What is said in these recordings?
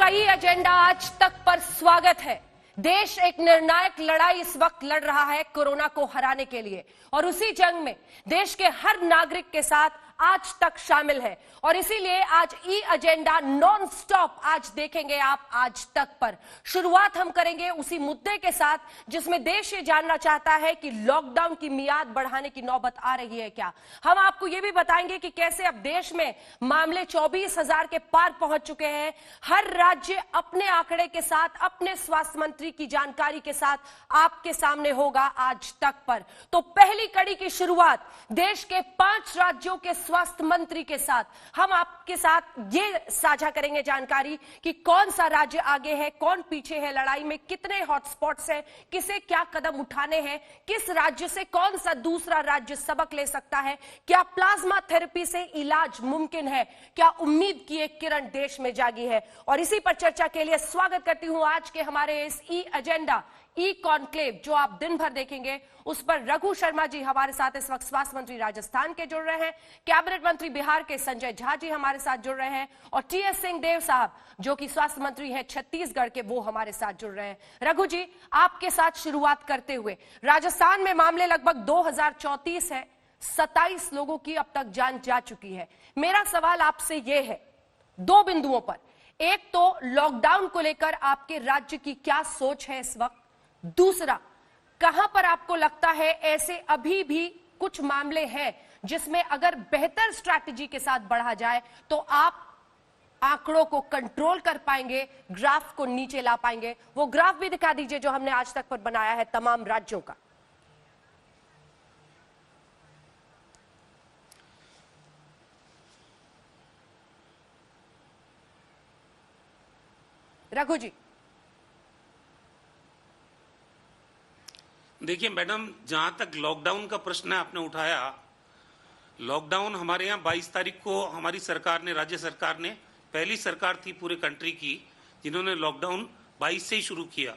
ई agenda आज तक पर स्वागत है। देश एक निर्णायक लड़ाई इस वक्त लड़ रहा है कोरोना को हराने के लिए, और उसी जंग में देश के हर नागरिक के साथ आज तक शामिल है। और इसीलिए आज ई एजेंडा नॉन स्टॉप आज देखेंगे आप आज तक पर। शुरुआत हम करेंगे उसी मुद्दे के साथ जिसमें देश ये जानना चाहता है कि लॉकडाउन की मियाद बढ़ाने की नौबत आ रही है क्या। हम आपको ये भी बताएंगे कि कैसे अब देश में मामले 24,000 के पार पहुंच चुके हैं। हर राज्य अपने आंकड़े के साथ, अपने स्वास्थ्य मंत्री की जानकारी के साथ आपके सामने होगा आज तक पर। तो पहली कड़ी की शुरुआत देश के 5 राज्यों के स्वास्थ्य मंत्री के साथ हम आपके साथ ये साझा करेंगे जानकारी कि कौन सा राज्य आगे है, कौन पीछे है लड़ाई में, कितने हॉटस्पॉट्स हैं, किसे क्या कदम उठाने हैं, किस राज्य से कौन सा दूसरा राज्य सबक ले सकता है, क्या प्लाज्मा थेरेपी से इलाज मुमकिन है, क्या उम्मीद की एक किरण देश में जागी है। और इसी पर चर्चा के लिए स्वागत करती हूं आज के हमारे इस ई एजेंडा ई कॉन्क्लेव जो आप दिन भर देखेंगे, उस पर रघु शर्मा जी हमारे साथ इस वक्त स्वास्थ्य मंत्री राजस्थान के जुड़ रहे हैं, कैबिनेट मंत्री बिहार के संजय झा जी हमारे साथ जुड़ रहे हैं, और टीएस सिंहदेव साहब जो कि स्वास्थ्य मंत्री हैं छत्तीसगढ़ के, वो हमारे साथ जुड़ रहे हैं। रघु जी, आपके साथ शुरुआत करते हुए, राजस्थान में मामले लगभग 2034 है, 27 लोगों की अब तक जान जा चुकी है। मेरा सवाल आपसे यह है 2 बिंदुओं पर। एक तो लॉकडाउन को लेकर आपके राज्य की क्या सोच है इस वक्त, दूसरा कहां पर आपको लगता है ऐसे अभी भी कुछ मामले हैं जिसमें अगर बेहतर स्ट्रैटेजी के साथ बढ़ा जाए तो आप आंकड़ों को कंट्रोल कर पाएंगे, ग्राफ को नीचे ला पाएंगे। वो ग्राफ भी दिखा दीजिए जो हमने आज तक पर बनाया है तमाम राज्यों का। रघु जी। देखिए मैडम, जहां तक लॉकडाउन का प्रश्न आपने उठाया, लॉकडाउन हमारे यहाँ 22 तारीख को हमारी सरकार ने, राज्य सरकार ने, पहली सरकार थी पूरे कंट्री की जिन्होंने लॉकडाउन 22 से ही शुरू किया।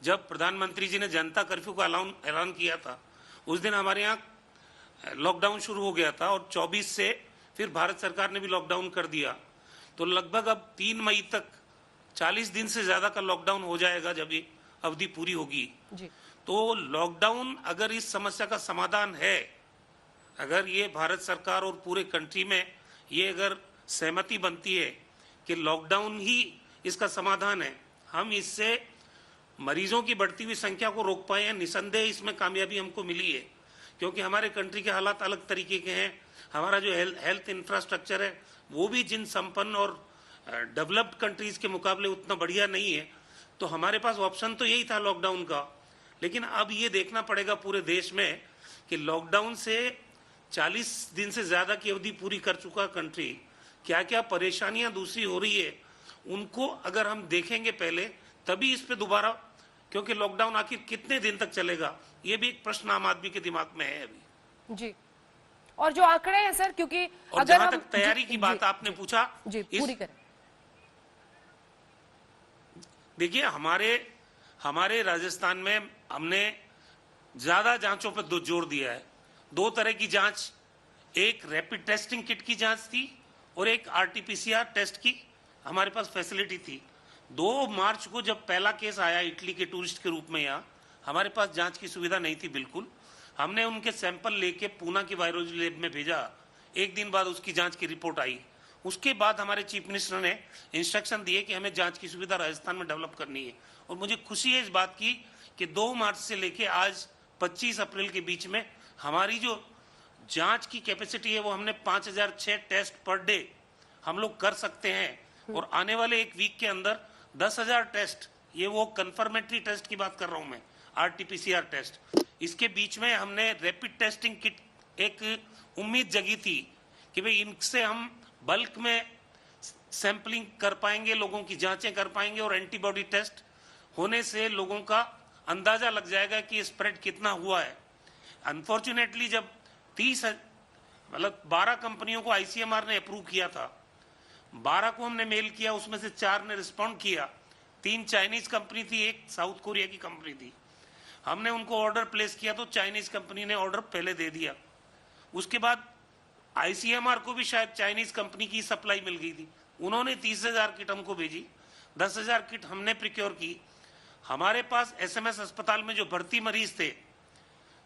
जब प्रधानमंत्री जी ने जनता कर्फ्यू का ऐलान किया था उस दिन हमारे यहाँ लॉकडाउन शुरू हो गया था, और 24 से फिर भारत सरकार ने भी लॉकडाउन कर दिया। तो लगभग अब 3 मई तक 40 दिन से ज्यादा का लॉकडाउन हो जाएगा जब ये अवधि पूरी होगी जी। तो लॉकडाउन अगर इस समस्या का समाधान है, अगर ये भारत सरकार और पूरे कंट्री में ये अगर सहमति बनती है कि लॉकडाउन ही इसका समाधान है, हम इससे मरीजों की बढ़ती हुई संख्या को रोक पाए हैं। निसंदेह इसमें कामयाबी हमको मिली है, क्योंकि हमारे कंट्री के हालात अलग तरीके के हैं। हमारा जो हेल्थ इंफ्रास्ट्रक्चर है वो भी जिन संपन्न और डेवलप्ड कंट्रीज के मुकाबले उतना बढ़िया नहीं है। तो हमारे पास ऑप्शन तो यही था लॉकडाउन का, लेकिन अब ये देखना पड़ेगा पूरे देश में कि लॉकडाउन से 40 दिन से ज्यादा की अवधि पूरी कर चुका कंट्री, क्या क्या परेशानियां दूसरी हो रही है उनको अगर हम देखेंगे पहले, तभी इस पे दोबारा, क्योंकि लॉकडाउन आखिर कितने दिन तक चलेगा ये भी एक प्रश्न आम आदमी के दिमाग में है अभी जी। और जो आंकड़े हैं सर, क्योंकि और जहां तक तैयारी की बात आपने पूछा जी, पूरी करें। देखिए हमारे राजस्थान में हमने ज्यादा जांचों पर जोर दिया है। 2 तरह की जांच, एक रैपिड टेस्टिंग किट की जांच थी और एक आरटीपीसीआर टेस्ट की हमारे पास फैसिलिटी थी। 2 मार्च को जब पहला केस आया इटली के टूरिस्ट के रूप में, यहाँ हमारे पास जांच की सुविधा नहीं थी बिल्कुल। हमने उनके सैंपल लेके पूना की वायरोलॉजी लैब में भेजा। 1 दिन बाद उसकी जांच की रिपोर्ट आई। उसके बाद हमारे चीफ मिनिस्टर ने इंस्ट्रक्शन दिए कि हमें जांच की सुविधा राजस्थान में डेवलप करनी है। और मुझे खुशी है इस बात की कि 2 मार्च से लेके आज 25 अप्रैल के बीच में हमारी जो जांच की कैपेसिटी है वो हमने 5006 टेस्ट पर डे हम लोग कर सकते हैं। और आने वाले 1 वीक के अंदर 10,000 टेस्ट, ये वो कंफर्मेटरी टेस्ट की बात कर रहा हूं मैं, आरटीपीसीआर टेस्ट। इसके बीच में हमने रैपिड टेस्टिंग किट, एक उम्मीद जगी थी कि भाई इनसे हम बल्क में सैंपलिंग कर पाएंगे, लोगों की जांचें कर पाएंगे, और एंटीबॉडी टेस्ट होने से लोगों का अंदाजा लग जाएगा कि स्प्रेड कितना हुआ है। अनफॉर्चुनेटली जब 12 कंपनियों को आईसीएमआर ने अप्रूव किया था, 12 को हमने मेल किया, उसमें से 4 ने रिस्पॉन्ड किया। 3 चाइनीज कंपनी थी, 1 साउथ कोरिया की कंपनी थी। हमने उनको ऑर्डर प्लेस किया तो चाइनीज कंपनी ने ऑर्डर पहले दे दिया। उसके बाद आईसीएमआर को भी शायद चाइनीज कंपनी की सप्लाई मिल गई थी, उन्होंने 30,000 किट हमको भेजी। 10,000 किट हमने प्रिक्योर की। हमारे पास एसएमएस अस्पताल में जो भर्ती मरीज थे,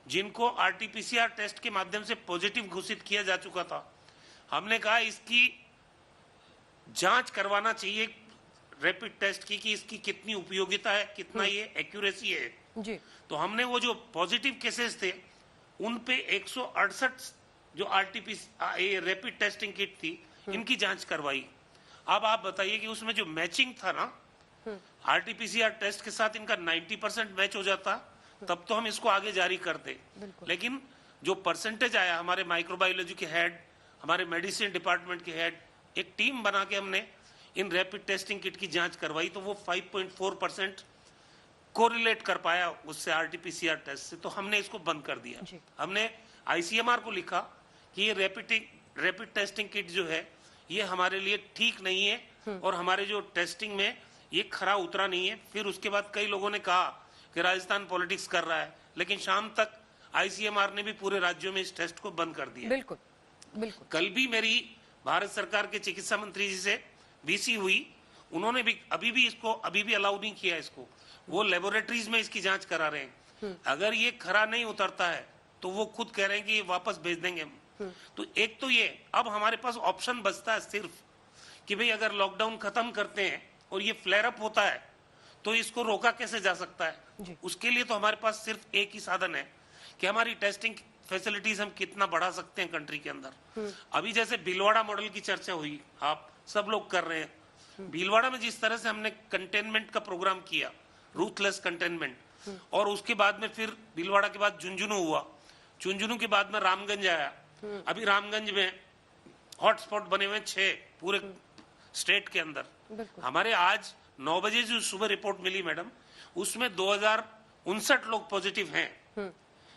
जिनको आरटीपीसीआर टेस्ट के माध्यम से पॉजिटिव घोषित किया जा चुका था, हमने कहा इसकी जांच करवाना चाहिए रैपिड टेस्ट की कि इसकी कितनी उपयोगिता है, कितना ये एक्यूरेसी है जी। तो हमने वो जो पॉजिटिव केसेस थे उन पे 168 जो आरटीपीसी रैपिड टेस्टिंग किट थी इनकी जांच करवाई। अब आप बताइए कि उसमें जो मैचिंग था ना, आरटीपीसीआर टेस्ट के साथ इनका 90% मैच हो जाता, तब तो हम इसको आगे जारी करते। लेकिन जो परसेंटेज आया, हमारे माइक्रोबायोलॉजी के हेड, हमारे मेडिसिन डिपार्टमेंट के हेड, एक टीम बना के हमने इन रैपिड टेस्टिंग किट की जांच करवाई, तो वो 5.4% कोरिलेट कर पाया उससे आरटीपीसीआर टेस्ट से, तो हमने इसको बंद कर दिया। हमने आईसीएमआर को लिखा कि ये रैपिड टेस्टिंग किट जो है ये हमारे लिए ठीक नहीं है और हमारे जो टेस्टिंग में ये खरा उतरा नहीं है। फिर उसके बाद कई लोगों ने कहा कि राजस्थान पॉलिटिक्स कर रहा है, लेकिन शाम तक आईसीएमआर ने भी पूरे राज्यों में इस टेस्ट को बंद कर दिया। बिल्कुल बिल्कुल। कल भी मेरी भारत सरकार के चिकित्सा मंत्री जी से बीसी हुई, उन्होंने भी अभी भी अलाउ नहीं किया इसको, वो लेबोरेटरीज में इसकी जांच करा रहे हैं। अगर ये खरा नहीं उतरता है तो वो खुद कह रहे हैं कि ये वापस भेज देंगे हम। तो एक तो ये, अब हमारे पास ऑप्शन बचता है सिर्फ कि भाई अगर लॉकडाउन खत्म करते हैं और ये फ्लेयर अप होता है तो इसको रोका कैसे जा सकता है। उसके लिए तो हमारे पास सिर्फ एक ही साधन है कि हमारी टेस्टिंग फैसिलिटीज हम कितना बढ़ा सकते हैं कंट्री के अंदर। अभी जैसे भीलवाड़ा मॉडल की चर्चा हुई, आप सब लोग कर रहे हैं। भीलवाड़ा में जिस तरह से हमने कंटेनमेंट का प्रोग्राम किया, रूथलेस कंटेनमेंट, और उसके बाद में फिर भीलवाड़ा के बाद झुंझुनू हुआ, झुंझुनू के बाद में रामगंज आया। अभी रामगंज में हॉटस्पॉट बने हुए 6 पूरे स्टेट के अंदर। हमारे आज 9 बजे जो सुबह रिपोर्ट मिली मैडम, उसमें 2059 लोग पॉजिटिव हैं।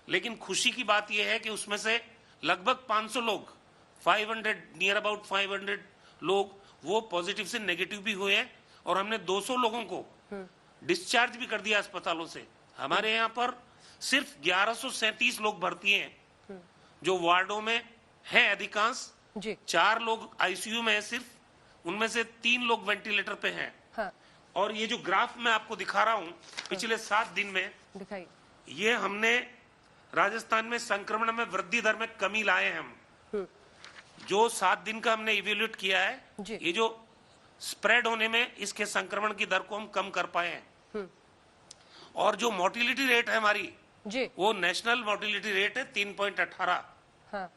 लेकिन खुशी की बात यह है कि उसमें से लगभग 500 लोग, 500 नियर अबाउट 500 लोग वो पॉजिटिव से नेगेटिव भी हुए हैं, और हमने 200 लोगों को डिस्चार्ज भी कर दिया अस्पतालों से। हमारे यहाँ पर सिर्फ 1137 लोग भर्ती हैं जो वार्डों में हैं अधिकांश। 4 लोग आईसीयू में है सिर्फ, उनमें से 3 लोग वेंटिलेटर पे हैं। हाँ। और ये जो ग्राफ मैं आपको दिखा रहा हूँ पिछले 7 दिन में, ये हमने राजस्थान में संक्रमण में वृद्धि दर में कमी लाए हैं हम। जो 7 दिन का हमने इवेल्यूएट किया है, ये जो स्प्रेड होने में इसके संक्रमण की दर को हम कम कर पाए हैं। और जो मोर्टिलिटी रेट है हमारी, वो नेशनल मोर्टिलिटी रेट है 3.18। हाँ।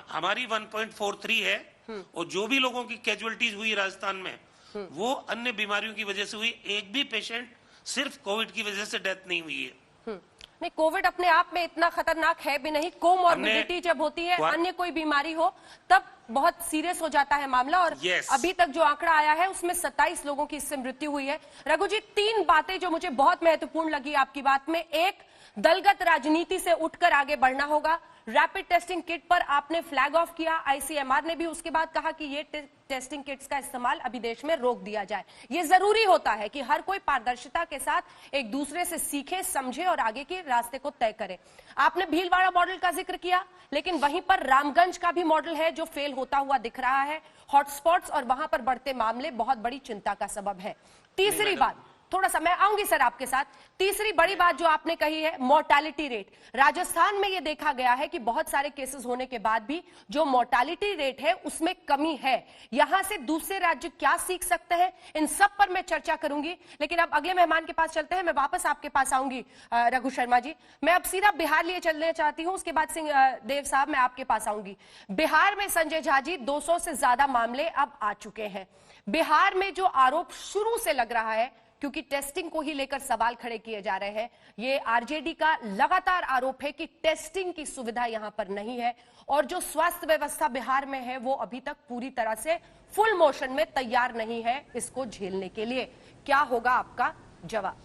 हमारी 1.43 है। और जो भी लोगों की कैजुअलिटीज हुई राजस्थान में, वो अन्य बीमारियों की वजह से हुई। एक भी पेशेंट सिर्फ कोविड की वजह से डेथ नहीं हुई है। नहीं, कोविड अपने आप में इतना खतरनाक है भी नहीं। कोमॉर्बिडिटी जब होती है, अन्य कोई बीमारी हो, तब बहुत सीरियस हो जाता है मामला। और अभी तक जो आंकड़ा आया है उसमें 27 लोगों की इससे मृत्यु हुई है। रघु जी, 3 बातें जो मुझे बहुत महत्वपूर्ण लगी आपकी बात में। एक, दलगत राजनीति से उठकर आगे बढ़ना होगा। रैपिड टेस्टिंग किट पर आपने फ्लैग ऑफ किया, आईसीएमआर ने भी उसके बाद कहा कि ये टेस्टिंग किट्स का इस्तेमाल अभी देश में रोक दिया जाए। ये जरूरी होता है कि हर कोई पारदर्शिता के साथ एक दूसरे से सीखे, समझे और आगे के रास्ते को तय करे। आपने भीलवाड़ा मॉडल का जिक्र किया, लेकिन वहीं पर रामगंज का भी मॉडल है जो फेल होता हुआ दिख रहा है। हॉटस्पॉट्स और वहां पर बढ़ते मामले बहुत बड़ी चिंता का सबब है। तीसरी बात, थोड़ा सा मैं आऊंगी सर आपके साथ। तीसरी बड़ी बात जो आपने कही है, मोर्टालिटी रेट। राजस्थान में यह देखा गया है कि बहुत सारे केसेस होने के बाद भी जो मोर्टालिटी रेट है उसमें कमी है। यहां से दूसरे राज्य क्या सीख सकते हैं, इन सब पर मैं चर्चा करूंगी। लेकिन अब अगले मेहमान के पास चलते हैं। मैं वापस आपके पास आऊंगी रघु शर्मा जी। मैं अब सीधा बिहार लिए चलने चाहती हूं, उसके बाद सिंह देव साहब मैं आपके पास आऊंगी। बिहार में संजय झा जी 200 से ज्यादा मामले अब आ चुके हैं। बिहार में जो आरोप शुरू से लग रहा है, क्योंकि टेस्टिंग को ही लेकर सवाल खड़े किए जा रहे हैं, ये आरजेडी का लगातार आरोप है कि टेस्टिंग की सुविधा यहां पर नहीं है और जो स्वास्थ्य व्यवस्था बिहार में है वो अभी तक पूरी तरह से फुल मोशन में तैयार नहीं है इसको झेलने के लिए। क्या होगा आपका जवाब?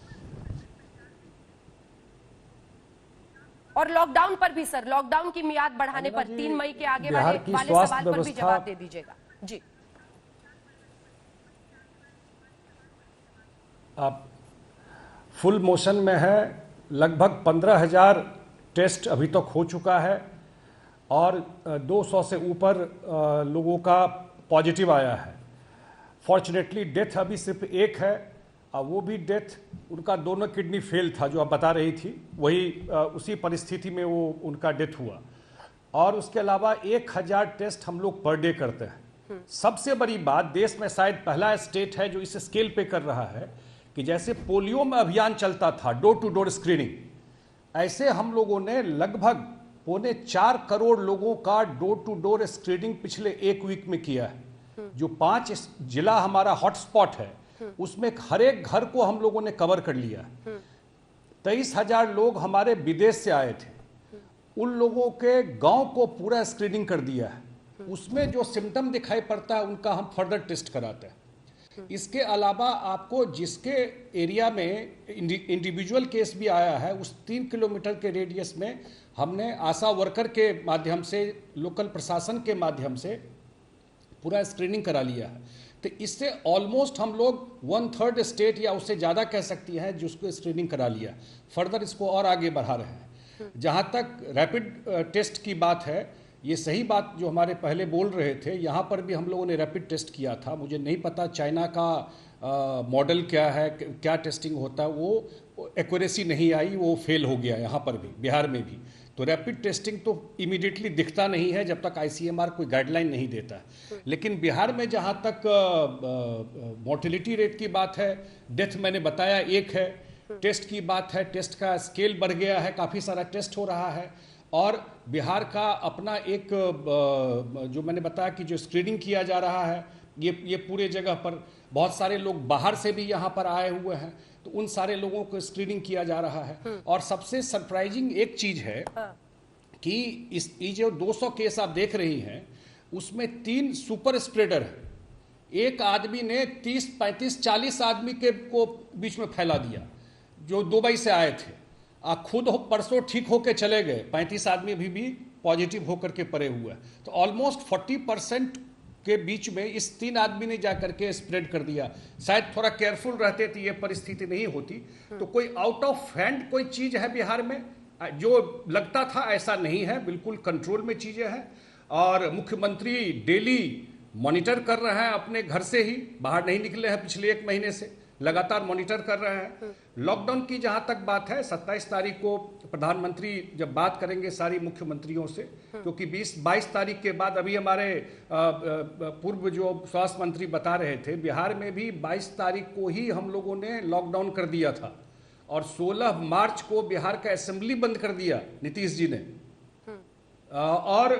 और लॉकडाउन पर भी सर, लॉकडाउन की मियाद बढ़ाने पर 3 मई के आगे वाले सवाल पर भी जवाब दे दीजिएगा जी। आप फुल मोशन में है, लगभग 15,000 टेस्ट अभी तक हो चुका है और 200 से ऊपर लोगों का पॉजिटिव आया है। फॉर्चुनेटली डेथ अभी सिर्फ एक है, और वो भी डेथ उनका दोनों किडनी फेल था जो आप बता रही थी, वही उसी परिस्थिति में वो उनका डेथ हुआ। और उसके अलावा 1000 टेस्ट हम लोग पर डे करते हैं। सबसे बड़ी बात, देश में शायद पहला स्टेट है जो इस स्केल पे कर रहा है कि जैसे पोलियो में अभियान चलता था डोर टू डोर स्क्रीनिंग, ऐसे हम लोगों ने लगभग 4.25 करोड़ लोगों का डोर टू डोर स्क्रीनिंग पिछले एक वीक में किया है। जो 5 जिला हमारा हॉटस्पॉट है उसमें हर एक घर को हम लोगों ने कवर कर लिया। 23,000 लोग हमारे विदेश से आए थे, उन लोगों के गांव को पूरा स्क्रीनिंग कर दिया है। उसमें जो सिम्टम दिखाई पड़ता है उनका हम फर्दर टेस्ट कराते हैं। इसके अलावा आपको जिसके एरिया में इंडिविजुअल केस भी आया है, उस 3 किलोमीटर के रेडियस में हमने आशा वर्कर के माध्यम से, लोकल प्रशासन के माध्यम से पूरा स्क्रीनिंग करा लिया है। तो इससे ऑलमोस्ट हम लोग 1/3 स्टेट या उससे ज़्यादा कह सकती हैं जिसको स्क्रीनिंग करा लिया। फर्दर इसको और आगे बढ़ा रहे हैं। जहाँ तक रैपिड टेस्ट की बात है, ये सही बात जो हमारे पहले बोल रहे थे, यहाँ पर भी हम लोगों ने रैपिड टेस्ट किया था। मुझे नहीं पता चाइना का मॉडल क्या है, क्या टेस्टिंग होता है, वो एक्यूरेसी नहीं आई, वो फेल हो गया यहाँ पर भी, बिहार में भी। तो रैपिड टेस्टिंग तो इमीडिएटली दिखता नहीं है जब तक ICMR कोई गाइडलाइन नहीं देता है। लेकिन बिहार में जहाँ तक मोर्टेलिटी रेट की बात है, डेथ मैंने बताया एक है, टेस्ट की बात है, टेस्ट का स्केल बढ़ गया है, काफ़ी सारा टेस्ट हो रहा है। और बिहार का अपना एक जो मैंने बताया कि जो स्क्रीनिंग किया जा रहा है, ये पूरे जगह पर बहुत सारे लोग बाहर से भी यहाँ पर आए हुए हैं, तो उन सारे लोगों को स्क्रीनिंग किया जा रहा है। और सबसे सरप्राइजिंग एक चीज है कि ये जो 200 केस आप देख रही हैं, उसमें 3 सुपर स्प्रेडर है। एक आदमी ने 30, 35, 40 आदमी को बीच में फैला दिया जो दुबई से आए थे। खुद परसों ठीक होकर चले गए, 35 आदमी अभी भी पॉजिटिव होकर के पड़े हुए हैं। तो ऑलमोस्ट 40% के बीच में इस 3 आदमी ने जाकर के स्प्रेड कर दिया। शायद थोड़ा केयरफुल रहते तो ये परिस्थिति नहीं होती। तो कोई आउट ऑफ हैंड कोई चीज है बिहार में, जो लगता था ऐसा नहीं है, बिल्कुल कंट्रोल में चीजें हैं। और मुख्यमंत्री डेली मॉनिटर कर रहे हैं, अपने घर से ही बाहर नहीं निकले हैं पिछले 1 महीने से, लगातार मॉनिटर कर रहे हैं। लॉकडाउन की जहां तक बात है, 27 तारीख को प्रधानमंत्री जब बात करेंगे सारी मुख्यमंत्रियों से, क्योंकि 22 तारीख के बाद, अभी हमारे पूर्व जो स्वास्थ्य मंत्री बता रहे थे, बिहार में भी 22 तारीख को ही हम लोगों ने लॉकडाउन कर दिया था। और 16 मार्च को बिहार का असेंबली बंद कर दिया नीतीश जी ने। और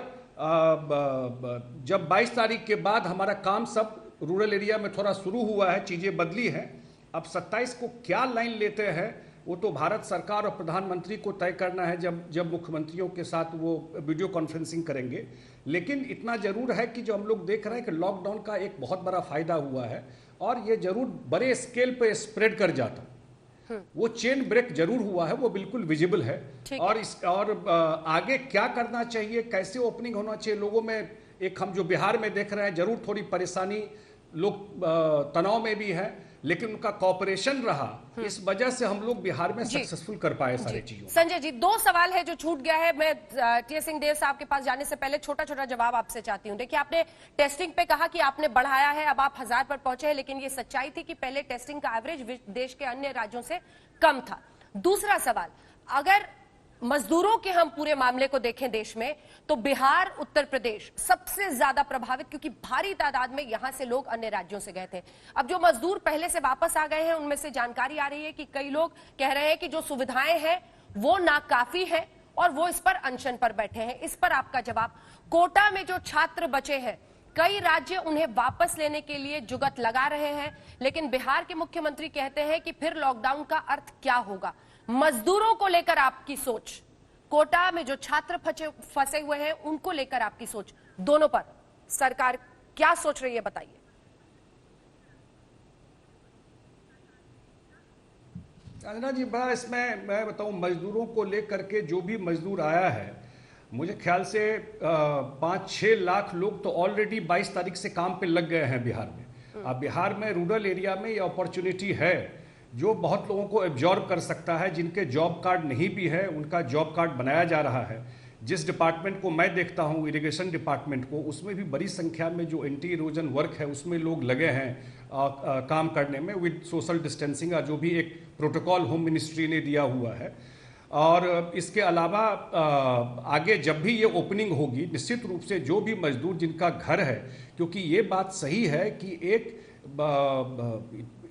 जब 22 तारीख के बाद हमारा काम सब रूरल एरिया में थोड़ा शुरू हुआ है, चीजें बदली हैं। अब 27 को क्या लाइन लेते हैं वो तो भारत सरकार और प्रधानमंत्री को तय करना है, जब मुख्यमंत्रियों के साथ वो वीडियो कॉन्फ्रेंसिंग करेंगे। लेकिन इतना जरूर है कि जो हम लोग देख रहे हैं कि लॉकडाउन का एक बहुत बड़ा फायदा हुआ है, और ये जरूर बड़े स्केल पे स्प्रेड कर जाता, वो चेन ब्रेक जरूर हुआ है, वो बिल्कुल विजिबल है। और आगे क्या करना चाहिए, कैसे ओपनिंग होना चाहिए लोगों में, एक हम जो बिहार में देख रहे हैं, जरूर थोड़ी परेशानी, लोग तनाव में भी है, लेकिन उनका कॉपरेशन रहा, इस वजह से हम लोग बिहार में सक्सेसफुल कर पाए सारी चीजों। संजय जी, 2 सवाल है जो छूट गया है। मैं टी.एस. सिंहदेव साहब के पास जाने से पहले छोटा छोटा जवाब आपसे चाहती हूँ। देखिए, आपने टेस्टिंग पे कहा कि आपने बढ़ाया है, अब आप 1000 पर पहुंचे हैं, लेकिन ये सच्चाई थी कि पहले टेस्टिंग का एवरेज देश के अन्य राज्यों से कम था। दूसरा सवाल, अगर मजदूरों के हम पूरे मामले को देखें देश में, तो बिहार, उत्तर प्रदेश सबसे ज्यादा प्रभावित, क्योंकि भारी तादाद में यहां से लोग अन्य राज्यों से गए थे। अब जो मजदूर पहले से वापस आ गए हैं, उनमें से जानकारी आ रही है कि कई लोग कह रहे हैं कि जो सुविधाएं हैं वो नाकाफी है और वो इस पर अनशन पर बैठे हैं। इस पर आपका जवाब। कोटा में जो छात्र बचे हैं, कई राज्य उन्हें वापस लेने के लिए जुगत लगा रहे हैं, लेकिन बिहार के मुख्यमंत्री कहते हैं कि फिर लॉकडाउन का अर्थ क्या होगा। मजदूरों को लेकर आपकी सोच, कोटा में जो छात्र फंसे हुए हैं उनको लेकर आपकी सोच, दोनों पर सरकार क्या सोच रही है, बताइए। अंजना जी, बड़ा इसमें मैं बताऊं, मजदूरों को लेकर के जो भी मजदूर आया है, मुझे ख्याल से 5-6 लाख लोग तो ऑलरेडी 22 तारीख से काम पे लग गए हैं बिहार में। अब बिहार में रूरल एरिया में ये अपॉर्चुनिटी है जो बहुत लोगों को एब्जॉर्ब कर सकता है। जिनके जॉब कार्ड नहीं भी है, उनका जॉब कार्ड बनाया जा रहा है। जिस डिपार्टमेंट को मैं देखता हूँ, इरिगेशन डिपार्टमेंट को, उसमें भी बड़ी संख्या में जो एंटी इरोजन वर्क है उसमें लोग लगे हैं काम करने में विद सोशल डिस्टेंसिंग, जो भी एक प्रोटोकॉल होम मिनिस्ट्री ने दिया हुआ है। और इसके अलावा आगे जब भी ये ओपनिंग होगी, निश्चित रूप से जो भी मजदूर जिनका घर है, क्योंकि ये बात सही है कि एक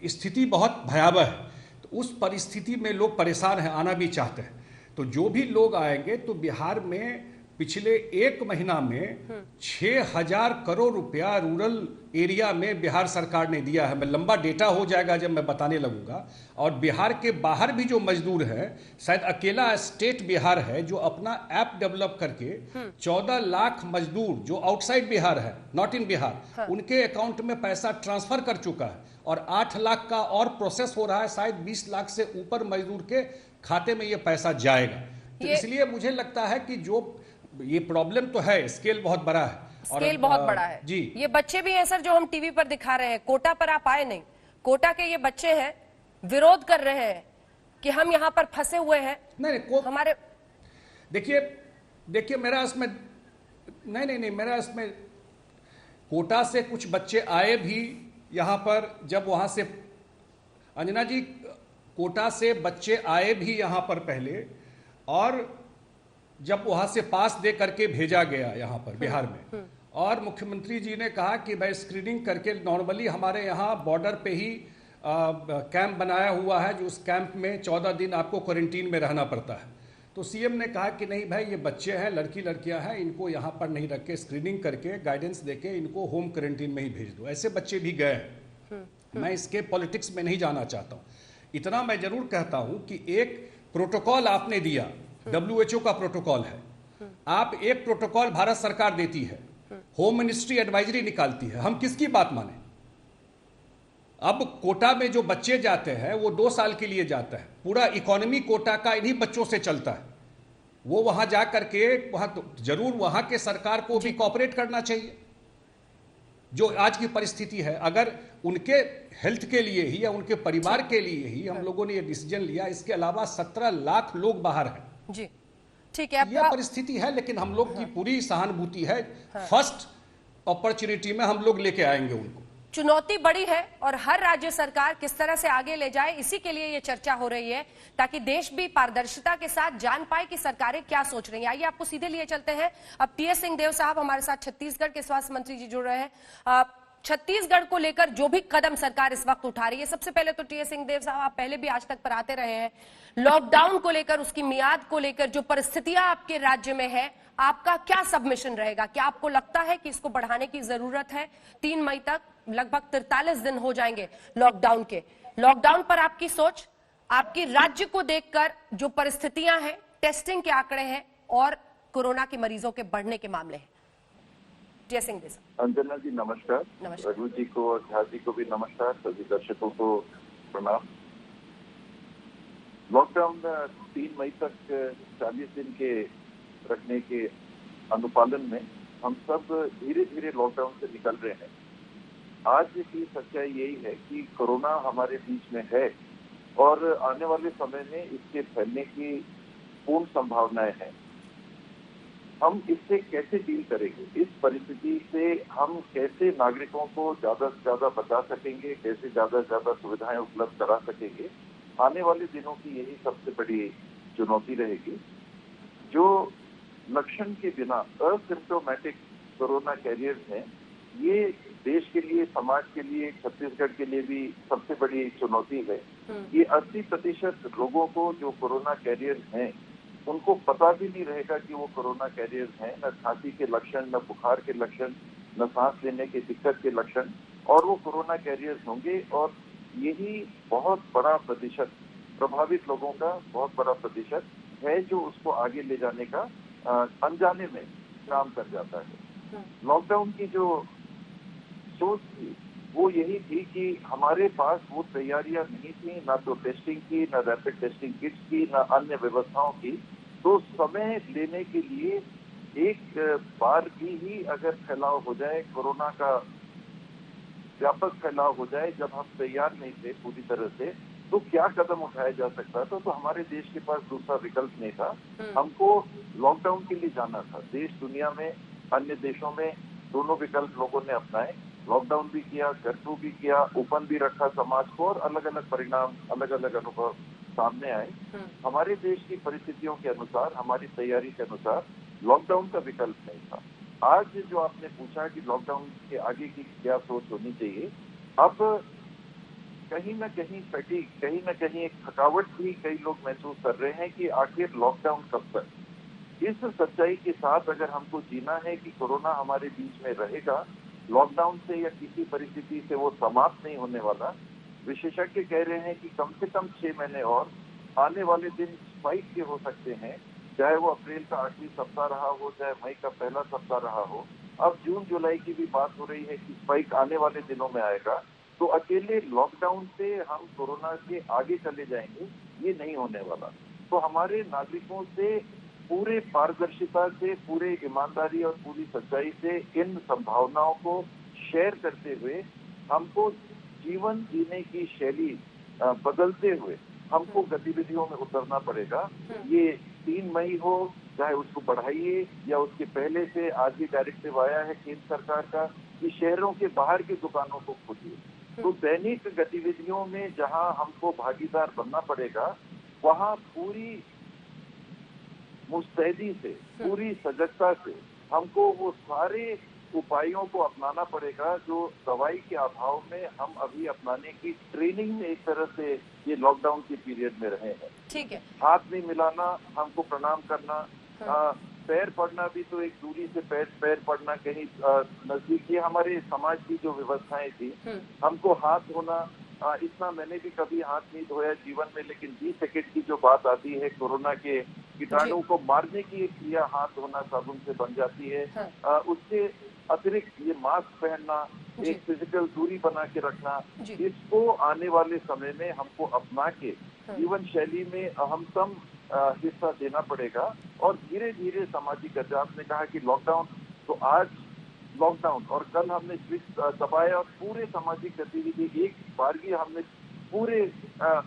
स्थिति बहुत भयावह है, तो उस परिस्थिति में लोग परेशान हैं, आना भी चाहते हैं। तो जो भी लोग आएंगे, तो बिहार में पिछले 1 महीना में 6,000 करोड़ रुपया रूरल एरिया में बिहार सरकार ने दिया है। मैं लंबा डेटा हो जाएगा जब मैं बताने लगूंगा। और बिहार के बाहर भी जो मजदूर हैं, शायद अकेला स्टेट बिहार है जो अपना ऐप डेवलप करके 14 लाख मजदूर जो आउटसाइड बिहार है, नॉट इन बिहार, उनके अकाउंट में पैसा ट्रांसफर कर चुका है। और 8 लाख का और प्रोसेस हो रहा है, शायद 20 लाख से ऊपर मजदूर के खाते में ये पैसा जाएगा। तो इसलिए मुझे लगता है कि जो ये प्रॉब्लम तो है, स्केल बहुत बड़ा है, स्केल बहुत बड़ा है जी। ये बच्चे भी हैं सर जो हम टीवी पर दिखा रहे हैं, कोटा पर आप आए नहीं, कोटा के ये बच्चे हैं, विरोध कर रहे हैं कि हम यहाँ पर फंसे हुए हैं। नहीं हमारे देखिए मेरा इसमें नहीं मेरा इसमें कोटा से कुछ बच्चे आए भी यहाँ पर, जब वहां से अंजना जी, कोटा से बच्चे आए भी यहाँ पर पहले, और जब वहां से पास दे करके भेजा गया यहाँ पर बिहार में, और मुख्यमंत्री जी ने कहा कि भाई स्क्रीनिंग करके, नॉर्मली हमारे यहाँ बॉर्डर पे ही कैंप बनाया हुआ है, जो उस कैंप में 14 दिन आपको क्वारंटीन में रहना पड़ता है। तो सीएम ने कहा कि नहीं भाई, ये बच्चे हैं, लड़की लड़कियां हैं, इनको यहाँ पर नहीं रख के स्क्रीनिंग करके गाइडेंस देके इनको होम क्वारंटीन में ही भेज दो। ऐसे बच्चे भी गए हैं। मैं इसके पॉलिटिक्स में नहीं जाना चाहता हूँ। इतना मैं जरूर कहता हूँ कि एक प्रोटोकॉल आपने दिया, WHO का प्रोटोकॉल है, आप एक प्रोटोकॉल भारत सरकार देती है, होम मिनिस्ट्री एडवाइजरी निकालती है, हम किसकी बात माने? अब कोटा में जो बच्चे जाते हैं वो 2 साल के लिए जाता है, पूरा इकोनॉमी कोटा का इन्हीं बच्चों से चलता है। वो वहां जा करके वहां तो जरूर वहां के सरकार को भी कॉपरेट करना चाहिए। जो आज की परिस्थिति है, अगर उनके हेल्थ के लिए ही या उनके परिवार के लिए ही हम लोगों ने ये डिसीजन लिया, इसके अलावा 17 लाख लोग बाहर हैं जी, ठीक है, यह परिस्थिति है, लेकिन हम लोग की पूरी सहानुभूति है। फर्स्ट अपॉर्चुनिटी में हम लोग लेके आएंगे उनको। चुनौती बड़ी है और हर राज्य सरकार किस तरह से आगे ले जाए, इसी के लिए ये चर्चा हो रही है, ताकि देश भी पारदर्शिता के साथ जान पाए कि सरकारें क्या सोच रही हैं। आइए आपको सीधे लिए चलते हैं। अब टीएस सिंहदेव साहब हमारे साथ छत्तीसगढ़ के स्वास्थ्य मंत्री जी जुड़ रहे हैं। छत्तीसगढ़ को लेकर जो भी कदम सरकार इस वक्त उठा रही है, सबसे पहले तो टीएस सिंहदेव साहब, आप पहले भी आज तक पर आते रहे हैं, लॉकडाउन को लेकर, उसकी मियाद को लेकर जो परिस्थितियां आपके राज्य में है, आपका क्या सबमिशन रहेगा? क्या आपको लगता है कि इसको बढ़ाने की जरूरत है? 3 मई तक लगभग 43 दिन हो जाएंगे लॉकडाउन के। लॉकडाउन पर आपकी सोच, आपके राज्य को देखकर जो परिस्थितियां हैं, टेस्टिंग के आंकड़े हैं और कोरोना के मरीजों के बढ़ने के मामले हैं। जय सिंह जी। अंजना जी नमस्कार, रघु जी को और झा जी को भी नमस्कार, सभी दर्शकों को प्रणाम। लॉकडाउन 3 मई तक 40 दिन के रखने के अनुपालन में हम सब धीरे धीरे लॉकडाउन से निकल रहे हैं। आज की सच्चाई यही है कि कोरोना हमारे बीच में है और आने वाले समय में इसके फैलने की पूर्ण संभावनाएं हैं। हम इससे कैसे डील करेंगे, इस परिस्थिति से हम कैसे नागरिकों को ज्यादा से ज्यादा बचा सकेंगे, कैसे ज्यादा से ज्यादा सुविधाएं उपलब्ध करा सकेंगे, आने वाले दिनों की यही सबसे बड़ी चुनौती रहेगी। जो लक्षण के बिना असिम्प्टोमेटिक कोरोना कैरियर्स हैं, ये देश के लिए, समाज के लिए, छत्तीसगढ़ के लिए भी सबसे बड़ी चुनौती है। ये 80% लोगों को जो कोरोना कैरियर्स हैं, उनको पता भी नहीं रहेगा कि वो कोरोना कैरियर्स हैं। न खांसी के लक्षण, न बुखार के लक्षण, न सांस लेने की दिक्कत के लक्षण, और वो कोरोना कैरियर्स होंगे। और यही बहुत बड़ा प्रतिशत, प्रभावित लोगों का बहुत बड़ा प्रतिशत है जो उसको आगे ले जाने का अनजाने में काम कर जाता है। लॉकडाउन की जो सोच थी वो यही थी कि हमारे पास वो तैयारियां नहीं थी, ना तो टेस्टिंग की, ना रैपिड टेस्टिंग किट्स की, ना अन्य व्यवस्थाओं की। तो समय लेने के लिए एक बार भी ही अगर फैलाव हो जाए, कोरोना का व्यापक फैलाव हो जाए, जब हम तैयार नहीं थे पूरी तरह से, तो क्या कदम उठाया जा सकता था। तो हमारे देश के पास दूसरा विकल्प नहीं था, हमको लॉकडाउन के लिए जाना था। देश दुनिया में अन्य देशों में दोनों विकल्प लोगों ने अपनाए, लॉकडाउन भी किया, कर्फ्यू भी किया, ओपन भी रखा समाज को, और अलग अलग परिणाम, अलग अलग अनुभव सामने आए। हमारे देश की परिस्थितियों के अनुसार, हमारी तैयारी के अनुसार लॉकडाउन का विकल्प नहीं था। आज जो आपने पूछा कि लॉकडाउन के आगे की क्या सोच होनी चाहिए, अब कहीं न कहीं फैटिग, कहीं न कहीं एक थकावट भी कई लोग महसूस कर रहे हैं कि आखिर लॉकडाउन कब तक। इस सच्चाई के साथ अगर हमको जीना है कि कोरोना हमारे बीच में रहेगा, लॉकडाउन से या किसी परिस्थिति से वो समाप्त नहीं होने वाला। विशेषज्ञ कह रहे हैं कि कम से कम 6 महीने और आने वाले दिन स्पाइक के हो सकते हैं, चाहे वो अप्रैल का आखिरी सप्ताह रहा हो, चाहे मई का पहला सप्ताह रहा हो। अब जून जुलाई की भी बात हो रही है कि स्पाइक आने वाले दिनों में आएगा। तो अकेले लॉकडाउन से हम कोरोना के आगे चले जाएंगे, ये नहीं होने वाला। तो हमारे नागरिकों से पूरे पारदर्शिता से, पूरे ईमानदारी और पूरी सच्चाई से इन संभावनाओं को शेयर करते हुए हमको जीवन जीने की शैली बदलते हुए हमको गतिविधियों में उतरना पड़ेगा। ये 3 मई हो, चाहे उसको बढ़ाइए या उसके पहले से आज ही डायरेक्टिव आया है केंद्र सरकार का कि शहरों के बाहर की दुकानों को खोलिए। तो दैनिक गतिविधियों में जहां हमको भागीदार बनना पड़ेगा, वहां पूरी मुस्तैदी से, पूरी सजगता से हमको वो सारे उपायों को अपनाना पड़ेगा जो दवाई के अभाव में हम अभी अपनाने की ट्रेनिंग में एक तरह से ये लॉकडाउन के पीरियड में रहे हैं। ठीक है। हाथ नहीं मिलाना, हमको प्रणाम करना, पैर पड़ना भी तो एक दूरी से पैर पड़ना, कहीं नजदीक, ये हमारे समाज की जो व्यवस्थाएं थी। हमको हाथ धोना, इतना मैंने भी कभी हाथ नहीं धोया जीवन में, लेकिन 20 सेकेंड की जो बात आती है, कोरोना के कीटाणु को मारने की एक क्रिया हाथ धोना साबुन से बन जाती है। उससे अतिरिक्त ये मास्क पहनना, एक फिजिकल दूरी बना के रखना, इसको आने वाले समय में हमको अपना के जीवन शैली में अहमतम हिस्सा देना पड़ेगा। और धीरे धीरे सामाजिक गतिविधि, आपने कहा कि लॉकडाउन, तो आज लॉकडाउन और कल हमने स्विच दबाया और पूरे सामाजिक गतिविधि एक बार ही हमने पूरे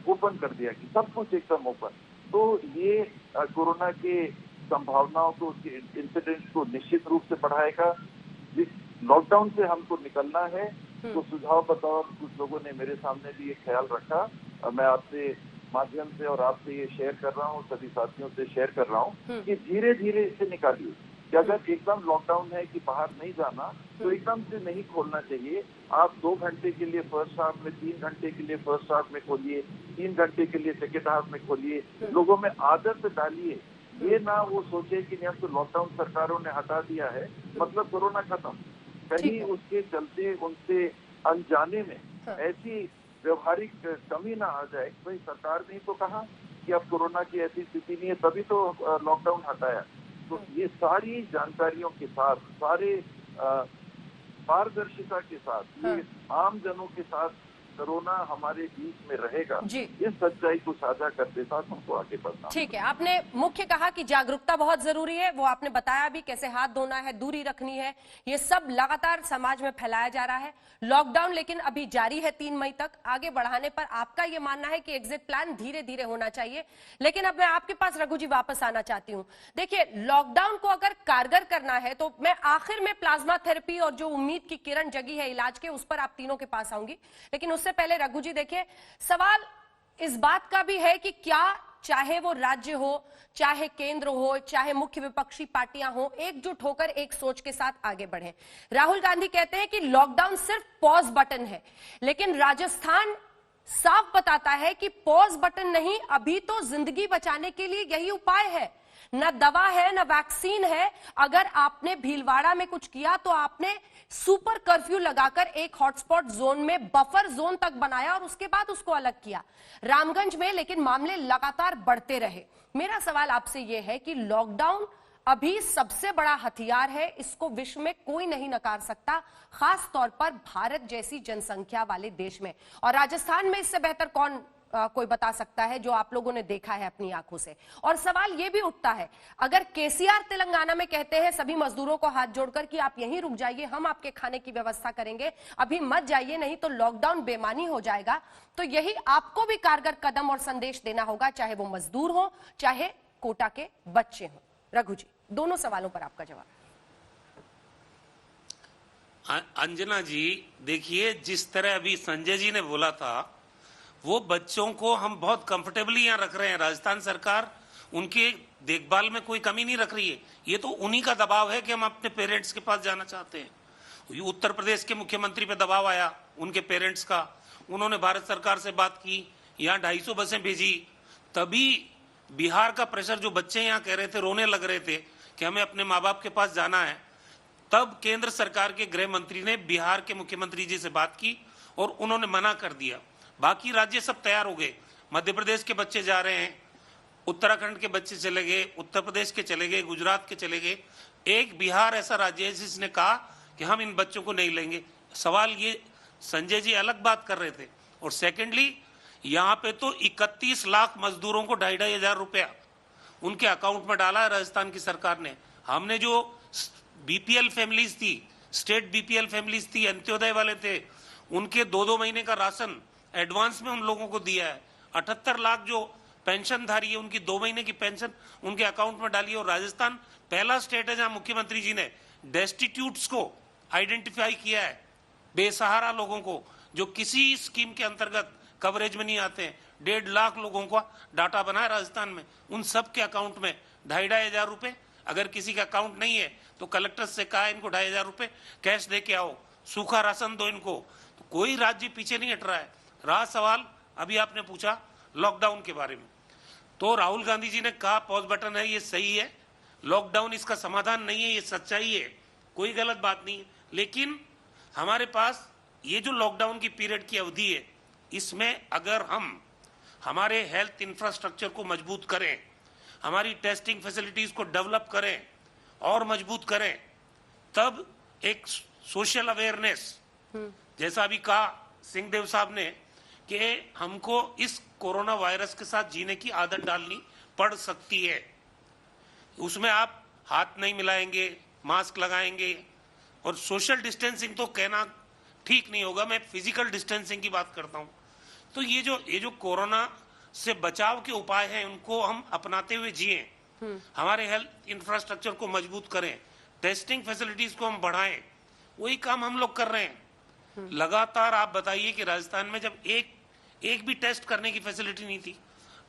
ओपन कर दिया कि सब कुछ एकदम ओपन। तो ये कोरोना के संभावनाओं को, उसके इंसिडेंट्स को निश्चित रूप से बढ़ाएगा। जिस लॉकडाउन से हमको निकलना है, तो सुझाव बतौर कुछ लोगों ने मेरे सामने भी ये ख्याल रखा, मैं आपसे माध्यम से और आपसे ये शेयर कर रहा हूँ, सभी साथियों से शेयर कर रहा हूँ कि धीरे धीरे इसे निकालिए। कि अगर एकदम लॉकडाउन है कि बाहर नहीं जाना, तो एकदम से नहीं खोलना चाहिए। आप 2 घंटे के लिए फर्स्ट हाफ में, 3 घंटे के लिए फर्स्ट हाफ में खोलिए, 3 घंटे के लिए सेकेंड हाफ में खोलिए। लोगों में आदत डालिए, ये ना वो सोचे कि नहीं अब तो लॉकडाउन सरकारों ने हटा दिया है, मतलब कोरोना खत्म। कहीं उसके चलते उनसे अनजाने में ऐसी व्यवहारिक कमी ना आ जाए। भाई सरकार ने तो कहा कि अब कोरोना की ऐसी स्थिति नहीं है, तभी तो लॉकडाउन हटाया। तो ये सारी जानकारियों के साथ, सारे पारदर्शिता के साथ, ये आम जनों के साथ कोरोना हमारे बीच में रहेगा, इस सच्चाई को साझा करते साथ हमको आगे बढ़ना। ठीक है, आपने मुख्य कहा कि जागरूकता बहुत जरूरी है, वो आपने बताया भी कैसे हाथ धोना है, दूरी रखनी है, ये सब लगातार समाज में फैलाया जा रहा है। लॉकडाउन लेकिन अभी जारी है 3 मई तक, आगे बढ़ाने पर आपका ये मानना है कि एग्जिट प्लान धीरे धीरे होना चाहिए। लेकिन अब मैं आपके पास रघु जी वापस आना चाहती हूँ। देखिए, लॉकडाउन को अगर कारगर करना है तो मैं आखिर में प्लाज्मा थेरेपी और जो उम्मीद की किरण जगी है इलाज के, उस पर आप तीनों के पास आऊंगी। लेकिन उससे पहले रघु जी, देखिए, सवाल इस बात का भी है कि क्या चाहे वो राज्य हो, चाहे केंद्र हो, चाहे मुख्य विपक्षी पार्टियां हो, एकजुट होकर एक सोच के साथ आगे बढ़े। राहुल गांधी कहते हैं कि लॉकडाउन सिर्फ पॉज बटन है, लेकिन राजस्थान साफ बताता है कि पॉज बटन नहीं, अभी तो जिंदगी बचाने के लिए यही उपाय है। न दवा है, न वैक्सीन है। अगर आपने भीलवाड़ा में कुछ किया तो आपने सुपर कर्फ्यू लगाकर एक हॉटस्पॉट जोन में बफर जोन तक बनाया और उसके बाद उसको अलग किया रामगंज में, लेकिन मामले लगातार बढ़ते रहे। मेरा सवाल आपसे यह है कि लॉकडाउन अभी सबसे बड़ा हथियार है, इसको विश्व में कोई नहीं नकार सकता, खास तौर पर भारत जैसी जनसंख्या वाले देश में। और राजस्थान में इससे बेहतर कौन कोई बता सकता है जो आप लोगों ने देखा है अपनी आंखों से। और सवाल ये भी उठता है, अगर केसीआर तेलंगाना में कहते हैं सभी मजदूरों को हाथ जोड़कर कि आप यहीं रुक जाइए, हम आपके खाने की व्यवस्था करेंगे, अभी मत जाइए नहीं तो लॉकडाउन बेमानी हो जाएगा, तो यही आपको भी कारगर कदम और संदेश देना होगा, चाहे वो मजदूर हो चाहे कोटा के बच्चे हो। रघु जी, दोनों सवालों पर आपका जवाब। अंजना जी, देखिए जिस तरह अभी संजय जी ने बोला था, वो बच्चों को हम बहुत कंफर्टेबली यहाँ रख रहे हैं। राजस्थान सरकार उनके देखभाल में कोई कमी नहीं रख रही है। ये तो उन्हीं का दबाव है कि हम अपने पेरेंट्स के पास जाना चाहते हैं। उत्तर प्रदेश के मुख्यमंत्री पे दबाव आया उनके पेरेंट्स का, उन्होंने भारत सरकार से बात की, यहाँ 250 बसें भेजी, तभी बिहार का प्रेशर, जो बच्चे यहाँ कह रहे थे, रोने लग रहे थे कि हमें अपने माँ बाप के पास जाना है, तब केंद्र सरकार के गृह मंत्री ने बिहार के मुख्यमंत्री जी से बात की और उन्होंने मना कर दिया। बाकी राज्य सब तैयार हो गए। मध्य प्रदेश के बच्चे जा रहे हैं, उत्तराखंड के बच्चे चले गए, उत्तर प्रदेश के चले गए, गुजरात के चले गए। एक बिहार ऐसा राज्य है जिसने कहा कि हम इन बच्चों को नहीं लेंगे। सवाल ये संजय जी अलग बात कर रहे थे। और सेकेंडली, यहाँ पे तो 31 लाख मजदूरों को 2,500 रुपया उनके अकाउंट में डाला है राजस्थान की सरकार ने। हमने जो बीपीएल फैमिलीज थी, स्टेट बीपीएल फैमिलीज थी, अंत्योदय वाले थे, उनके 2-2 महीने का राशन एडवांस में उन लोगों को दिया है। 78 लाख जो पेंशनधारी है, उनकी 2 महीने की पेंशन उनके अकाउंट में डाली है। और राजस्थान पहला स्टेट है जहां मुख्यमंत्री जी ने डेस्टिट्यूट्स को आइडेंटिफाई किया है, बेसहारा लोगों को जो किसी स्कीम के अंतर्गत कवरेज में नहीं आते हैं। 1.5 लाख लोगों का डाटा बना है राजस्थान में, उन सब के अकाउंट में 2,500 रुपए। अगर किसी का अकाउंट नहीं है तो कलेक्टर से कहा इनको 2,500 रुपए कैश दे के आओ, सूखा राशन दो इनको। तो कोई राज्य पीछे नहीं हट रहा है। रहा सवाल अभी आपने पूछा लॉकडाउन के बारे में, तो राहुल गांधी जी ने कहा पॉज बटन है, ये सही है। लॉकडाउन इसका समाधान नहीं है, ये सच्चाई है, कोई गलत बात नहीं है। लेकिन हमारे पास ये जो लॉकडाउन की पीरियड की अवधि है, इसमें अगर हम हमारे हेल्थ इंफ्रास्ट्रक्चर को मजबूत करें, हमारी टेस्टिंग फैसिलिटीज को डेवलप करें और मजबूत करें, तब एक सोशल अवेयरनेस, जैसा अभी कहा सिंहदेव साहब ने, कि हमको इस कोरोना वायरस के साथ जीने की आदत डालनी पड़ सकती है। उसमें आप हाथ नहीं मिलाएंगे, मास्क लगाएंगे, और सोशल डिस्टेंसिंग तो कहना ठीक नहीं होगा, मैं फिजिकल डिस्टेंसिंग की बात करता हूं। तो ये जो कोरोना से बचाव के उपाय हैं, उनको हम अपनाते हुए जिए, हमारे हेल्थ इंफ्रास्ट्रक्चर को मजबूत करें, टेस्टिंग फैसिलिटीज को हम बढ़ाएं, वही काम हम लोग कर रहे हैं लगातार। आप बताइए कि राजस्थान में जब एक भी टेस्ट करने की फैसिलिटी नहीं थी,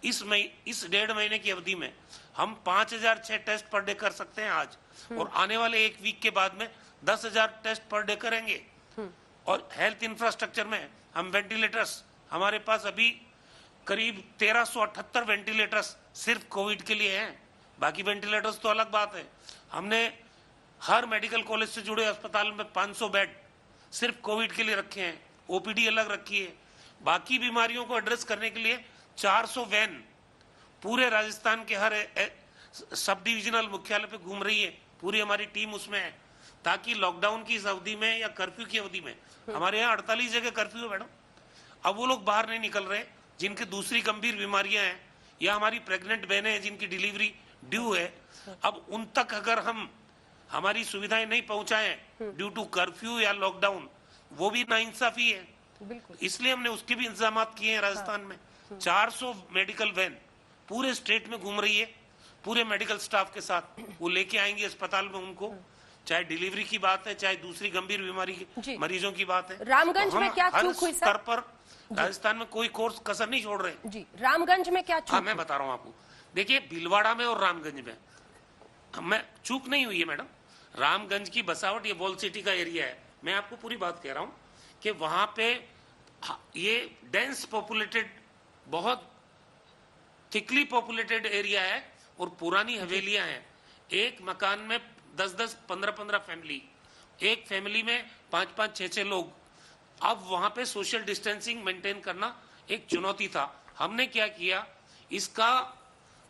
इस 1.5 महीने की अवधि में हम 5,006 टेस्ट पर डे कर सकते हैं आज, और आने वाले 1 वीक के बाद में 10,000 टेस्ट पर डे करेंगे। और हेल्थ इंफ्रास्ट्रक्चर में हम वेंटिलेटर्स, हमारे पास अभी करीब 1,378 वेंटिलेटर्स सिर्फ कोविड के लिए हैं, बाकी वेंटिलेटर्स तो अलग बात है। हमने हर मेडिकल कॉलेज से जुड़े अस्पताल में 500 बेड सिर्फ कोविड के लिए रखे हैं, ओपीडी अलग रखी है। बाकी बीमारियों को एड्रेस करने के लिए 400 वैन पूरे राजस्थान के हर सब डिविजनल मुख्यालय पे घूम रही है, पूरी हमारी टीम उसमें है, ताकि लॉकडाउन की इस अवधि में या कर्फ्यू की अवधि में, हमारे यहाँ 48 जगह कर्फ्यू है मैडम, अब वो लोग बाहर नहीं निकल रहे जिनके दूसरी गंभीर बीमारियां हैं, या हमारी प्रेग्नेंट बहनें हैं जिनकी डिलीवरी ड्यू है, अब उन तक अगर हम हमारी सुविधाएं नहीं पहुंचाएं ड्यू टू कर्फ्यू या लॉकडाउन, वो भी नाइंसाफी है। इसलिए हमने उसके भी इंतजाम किए हैं। राजस्थान में 400 मेडिकल वैन पूरे स्टेट में घूम रही है, पूरे मेडिकल स्टाफ के साथ, वो लेके आएंगे अस्पताल में उनको, चाहे डिलीवरी की बात है, चाहे दूसरी गंभीर बीमारी के मरीजों की बात है। रामगंज में क्या चूक हुई सर? स्तर पर राजस्थान में कोई कोर्स कसर नहीं छोड़ रहे जी। रामगंज में क्या चूक? हाँ, मैं बता रहा हूँ आपको। देखिए, भीलवाड़ा में और रामगंज में चूक नहीं हुई है मैडम। रामगंज की बसावट, ये वॉल सिटी का एरिया है, मैं आपको पूरी बात कह रहा हूँ कि वहां पे ये डेंस पॉपुलेटेड, बहुत थिकली पॉपुलेटेड एरिया है, और पुरानी हवेलियां हैं। एक मकान में 10-10, 15-15 फैमिली, एक फैमिली में 5-5, 6-6 लोग। अब वहां पे सोशल डिस्टेंसिंग मेंटेन करना एक चुनौती था। हमने क्या किया, इसका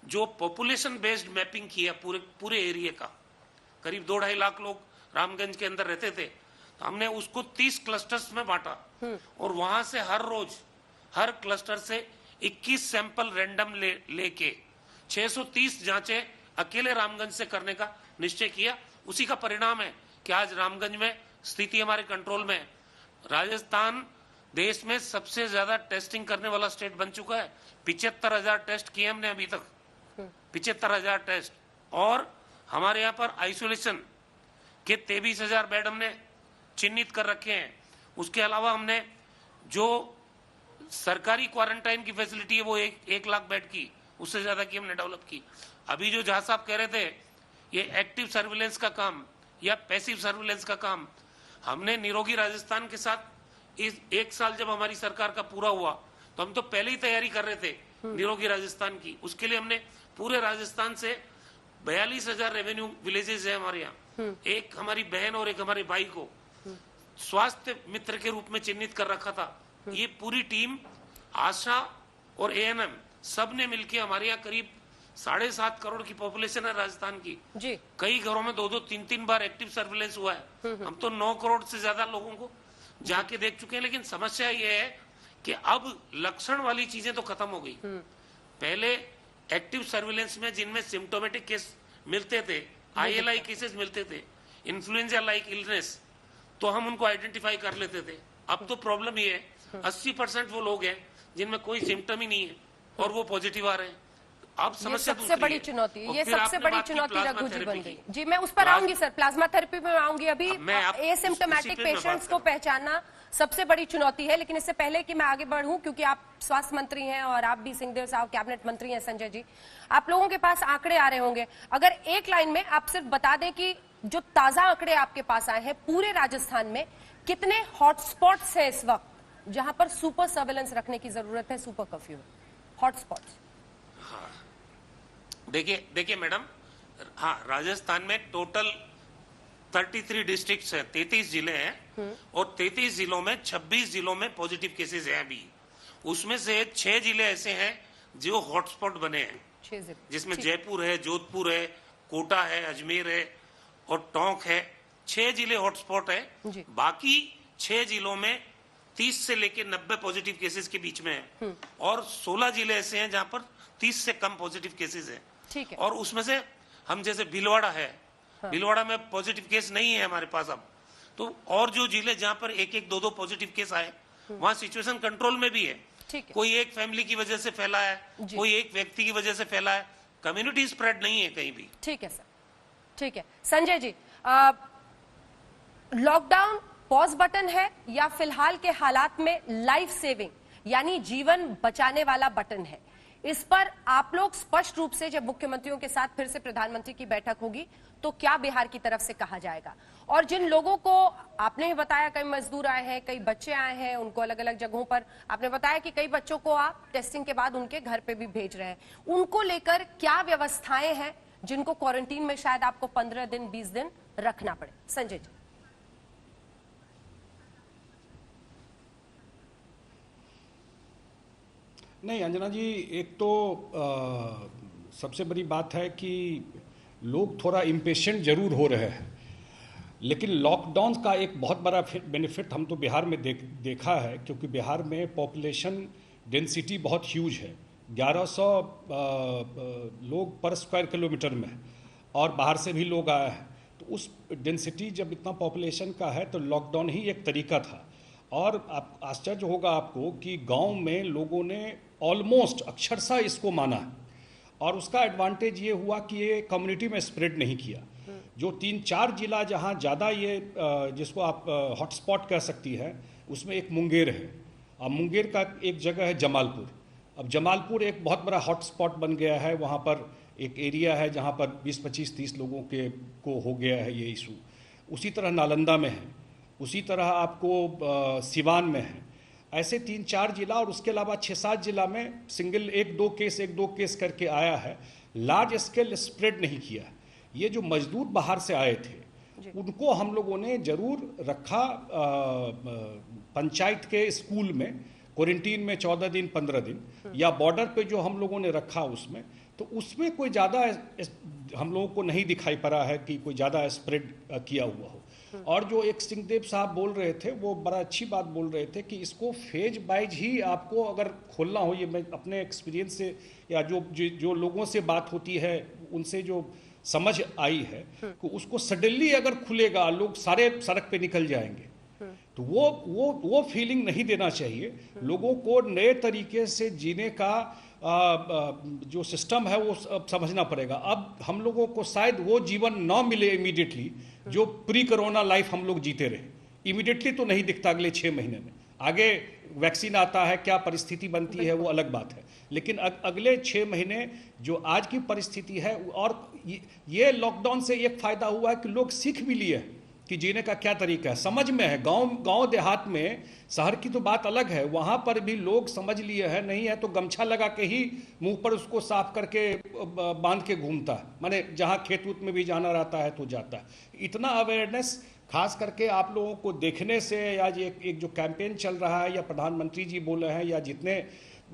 जो पॉपुलेशन बेस्ड मैपिंग किया पूरे एरिया का, करीब 2-2.5 लाख लोग रामगंज के अंदर रहते थे, तो हमने उसको 30 क्लस्टर्स में बांटा, और वहां से हर रोज हर क्लस्टर से 21 सैंपल रैंडम लेके 630 जांचें अकेले रामगंज से करने का निश्चय किया। उसी का परिणाम है कि आज रामगंज में स्थिति हमारे कंट्रोल में है। राजस्थान देश में सबसे ज्यादा टेस्टिंग करने वाला स्टेट बन चुका है। 75,000 टेस्ट किए हमने अभी तक, 75,000 टेस्ट। और हमारे यहाँ पर आइसोलेशन के 23,000 बेड हमने चिन्हित कर रखे हैं। उसके अलावा हमने जो सरकारी क्वारंटाइन की फैसिलिटी है वो 1 लाख बेड की, उससे ज्यादा की हमने डेवलप की। अभी जो जहां साहब कह रहे थे ये एक्टिव सर्विलेंस का काम या पैसिव सर्विलेंस का काम, हमने निरोगी राजस्थान के साथ इस 1 साल जब हमारी सरकार का पूरा हुआ तो हम तो पहले ही तैयारी कर रहे थे निरोगी राजस्थान की। उसके लिए हमने पूरे राजस्थान से 42,000 रेवेन्यू विलेजेस है हमारे यहाँ, एक हमारी बहन और एक हमारे भाई को स्वास्थ्य मित्र के रूप में चिन्हित कर रखा था। ये पूरी टीम आशा और एएनएम सब ने मिलकर, हमारे यहाँ करीब 7.5 करोड़ की पॉपुलेशन है राजस्थान की जी। कई घरों में 2-2, 3-3 बार एक्टिव सर्विलेंस हुआ है। हम तो 9 करोड़ से ज्यादा लोगों को जाके देख चुके हैं। लेकिन समस्या ये है कि अब लक्षण वाली चीजें तो खत्म हो गई। पहले एक्टिव सर्विलेंस में जिनमें सिम्टोमेटिक केस मिलते थे, ILI केसेस मिलते थे, इन्फ्लुएंजा लाइक इलनेस, तो हम उनको आइडेंटिफाई कर लेते थे। अब तो प्रॉब्लम ये है 80% वो लोग हैं जिनमें कोई सिम्टम ही नहीं है और वो पॉजिटिव आ रहे हैं। अब समस्या सबसे बड़ी चुनौती, ये सबसे बड़ी चुनौती रघु जी बन गई। जी, मैं उस पर आऊंगी सर, प्लाज्मा थेरेपी में आऊंगी। अभी एसिम्प्टोमेटिक पेशेंट्स को पहचानना सबसे बड़ी चुनौती है। लेकिन इससे पहले कि मैं आगे बढ़ूं, क्योंकि आप स्वास्थ्य मंत्री हैं और आप भी सिंहदेव साहब कैबिनेट मंत्री हैं, संजय जी, आप लोगों के पास आंकड़े आ रहे होंगे। अगर एक लाइन में आप सिर्फ बता दें कि जो ताजा आंकड़े आपके पास आए हैं, पूरे राजस्थान में कितने हॉटस्पॉट्स हैं इस वक्त जहां पर सुपर सर्वेलेंस रखने की जरूरत है, सुपर कर्फ्यू हॉटस्पॉट्स? देखिए मैडम, हाँ, राजस्थान में टोटल 33 डिस्ट्रिक्ट्स हैं, 33 जिले हैं और 33 जिलों में 26 जिलों में पॉजिटिव केसेस हैं अभी। उसमें से 6 जिले ऐसे हैं जो हॉटस्पॉट बने हैं, जिसमें जयपुर है, जोधपुर है, कोटा है, अजमेर है और टोंक है। 6 जिले हॉटस्पॉट है। बाकी 6 जिलों में 30 से लेकर 90 पॉजिटिव केसेस के बीच में है और 16 जिले ऐसे हैं जहां पर 30 से कम पॉजिटिव केसेस है। ठीक है। और उसमें से हम जैसे भीलवाड़ा है, भीलवाड़ा में पॉजिटिव केस नहीं है हमारे पास अब तो, और जो जिले जहां पर 1-1, 2-2 पॉजिटिव केस आए वहां सिचुएशन कंट्रोल में भी है। कोई एक फैमिली की वजह से फैला है, कोई एक व्यक्ति की वजह से फैला है, कम्युनिटी स्प्रेड नहीं है कहीं भी। ठीक है सर, ठीक है। Sanjay ji, lockdown pause button है या फिलहाल के हालात में लाइफ सेविंग यानी जीवन बचाने वाला बटन है? इस पर आप लोग स्पष्ट रूप से, जब मुख्यमंत्रियों के साथ फिर से प्रधानमंत्री की बैठक होगी तो क्या बिहार की तरफ से कहा जाएगा? और जिन लोगों को आपने ही बताया, कई मजदूर आए हैं, कई बच्चे आए हैं, उनको अलग अलग जगहों पर आपने बताया कि कई बच्चों को आप टेस्टिंग के बाद उनके घर पे भी भेज रहे हैं, उनको लेकर क्या व्यवस्थाएं हैं जिनको क्वारंटीन में शायद आपको 15 दिन 20 दिन रखना पड़े? संजय जी। नहीं अंजना जी, एक तो सबसे बड़ी बात है कि लोग थोड़ा इम्पेशेंट जरूर हो रहे हैं, लेकिन लॉकडाउन का एक बहुत बड़ा बेनिफिट हम तो बिहार में देखा है, क्योंकि बिहार में पॉपुलेशन डेंसिटी बहुत ह्यूज है। 1100 लोग पर स्क्वायर किलोमीटर में और बाहर से भी लोग आए हैं, तो उस डेंसिटी जब इतना पॉपुलेशन का है तो लॉकडाउन ही एक तरीका था। और आप आश्चर्य होगा आपको कि गांव में लोगों ने ऑलमोस्ट अक्षरशः इसको माना है और उसका एडवांटेज ये हुआ कि ये कम्युनिटी में स्प्रेड नहीं किया। जो 3-4 जिला जहां ज़्यादा ये जिसको आप हॉटस्पॉट कह सकती है, उसमें एक मुंगेर है। अब मुंगेर का एक जगह है जमालपुर। अब जमालपुर एक बहुत बड़ा हॉटस्पॉट बन गया है, वहाँ पर एक एरिया है जहाँ पर 20-25-30 लोगों को हो गया है ये इशू। उसी तरह नालंदा में है, उसी तरह आपको सिवान में है। ऐसे 3-4 जिला और उसके अलावा 6-7 जिला में सिंगल 1-2 केस करके आया है। लार्ज स्केल स्प्रेड नहीं किया। ये जो मजदूर बाहर से आए थे उनको हम लोगों ने जरूर रखा पंचायत के स्कूल में, क्वारंटीन में 14 दिन 15 दिन, या बॉर्डर पे जो हम लोगों ने रखा उसमें, तो उसमें कोई ज़्यादा हम लोगों को नहीं दिखाई पड़ा है कि कोई ज़्यादा स्प्रेड किया हुआ हो। और जो एक सिंहदेव साहब बोल रहे थे वो बड़ा अच्छी बात बोल रहे थे कि इसको फेज वाइज ही आपको अगर खोलना हो, ये मैं अपने एक्सपीरियंस से या जो लोगों से बात होती है उनसे जो समझ आई है कि उसको सडनली अगर खुलेगा लोग सारे सड़क पे निकल जाएंगे, तो वो फीलिंग नहीं देना चाहिए। लोगों को नए तरीके से जीने का जो सिस्टम है वो समझना पड़ेगा। अब हम लोगों को शायद वो जीवन न मिले इमीडिएटली जो प्री कोरोना लाइफ हम लोग जीते रहे। इमीडिएटली तो नहीं दिखता अगले 6 महीने में, आगे वैक्सीन आता है, क्या परिस्थिति बनती है वो अलग बात है, लेकिन अगले 6 महीने जो आज की परिस्थिति है, और ये लॉकडाउन से एक फायदा हुआ है कि लोग सीख भी लिए कि जीने का क्या तरीका है, समझ में है। गांव देहात में, शहर की तो बात अलग है, वहां पर भी लोग समझ लिए हैं, नहीं है तो गमछा लगा के ही मुंह पर उसको साफ करके बांध के घूमता है, माने जहां खेत उत में भी जाना रहता है तो जाता है। इतना अवेयरनेस खास करके आप लोगों को देखने से, या एक जो कैंपेन चल रहा है या प्रधानमंत्री जी बोले हैं या जितने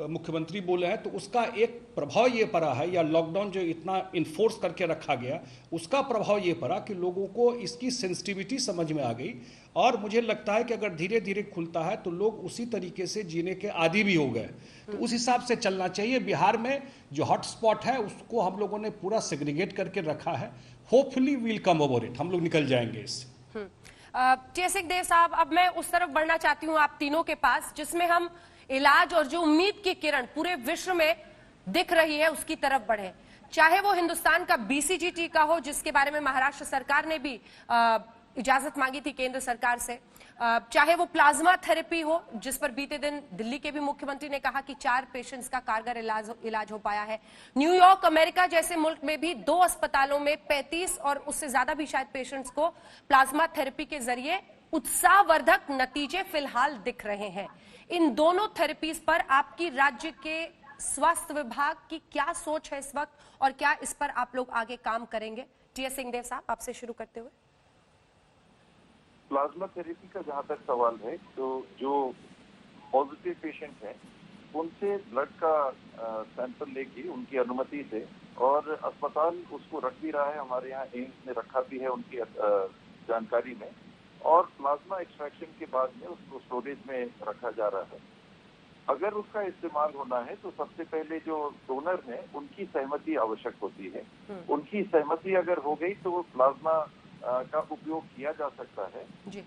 मुख्यमंत्री बोले हैं, तो उसका एक प्रभाव ये पड़ा है, या लॉकडाउन जो इतना इन्फोर्स करके रखा गया उसका प्रभाव ये पड़ा कि लोगों को इसकी सेंसिटिविटी समझ में आ गई। और मुझे लगता है कि अगर धीरे धीरे खुलता है तो लोग उसी तरीके से जीने के आदी भी हो गए, तो उस हिसाब से चलना चाहिए। बिहार में जो हॉटस्पॉट है उसको हम लोगों ने पूरा सेग्रीगेट करके रखा है। Hopefully we'll come over it, हम लोग निकल जाएंगे इससे। सिंहदेव साहब, अब मैं उस तरफ बढ़ना चाहती हूँ आप तीनों के पास, जिसमें हम इलाज और जो उम्मीद की किरण पूरे विश्व में दिख रही है उसकी तरफ बढ़े। चाहे वो हिंदुस्तान का BCG टीका हो, जिसके बारे में महाराष्ट्र सरकार ने भी इजाजत मांगी थी केंद्र सरकार से, चाहे वो प्लाज्मा थेरेपी हो, जिस पर बीते दिन दिल्ली के भी मुख्यमंत्री ने कहा कि 4 पेशेंट्स का कारगर इलाज हो पाया है। न्यूयॉर्क अमेरिका जैसे मुल्क में भी 2 अस्पतालों में 35 और उससे ज्यादा भी शायद पेशेंट्स को प्लाज्मा थेरेपी के जरिए उत्साहवर्धक नतीजे फिलहाल दिख रहे हैं। इन दोनों थेरेपीज पर आपकी राज्य के स्वास्थ्य विभाग की क्या सोच है इस वक्त, और क्या इस पर आप लोग आगे काम करेंगे? टी.एस. सिंहदेव साहब, आपसे शुरू करते हुए। प्लाज्मा थेरेपी का जहां तक सवाल है, तो जो पॉजिटिव पेशेंट हैं उनसे ब्लड का सैंपल लेके उनकी अनुमति से, और अस्पताल उसको रख भी रहा है, हमारे यहाँ एम्स ने रखा भी है उनकी जानकारी में, और प्लाज्मा एक्सट्रैक्शन के बाद में उसको स्टोरेज में रखा जा रहा है। अगर उसका इस्तेमाल होना है तो सबसे पहले जो डोनर है उनकी सहमति आवश्यक होती है। उनकी सहमति अगर हो गई तो प्लाज्मा का उपयोग किया जा सकता है।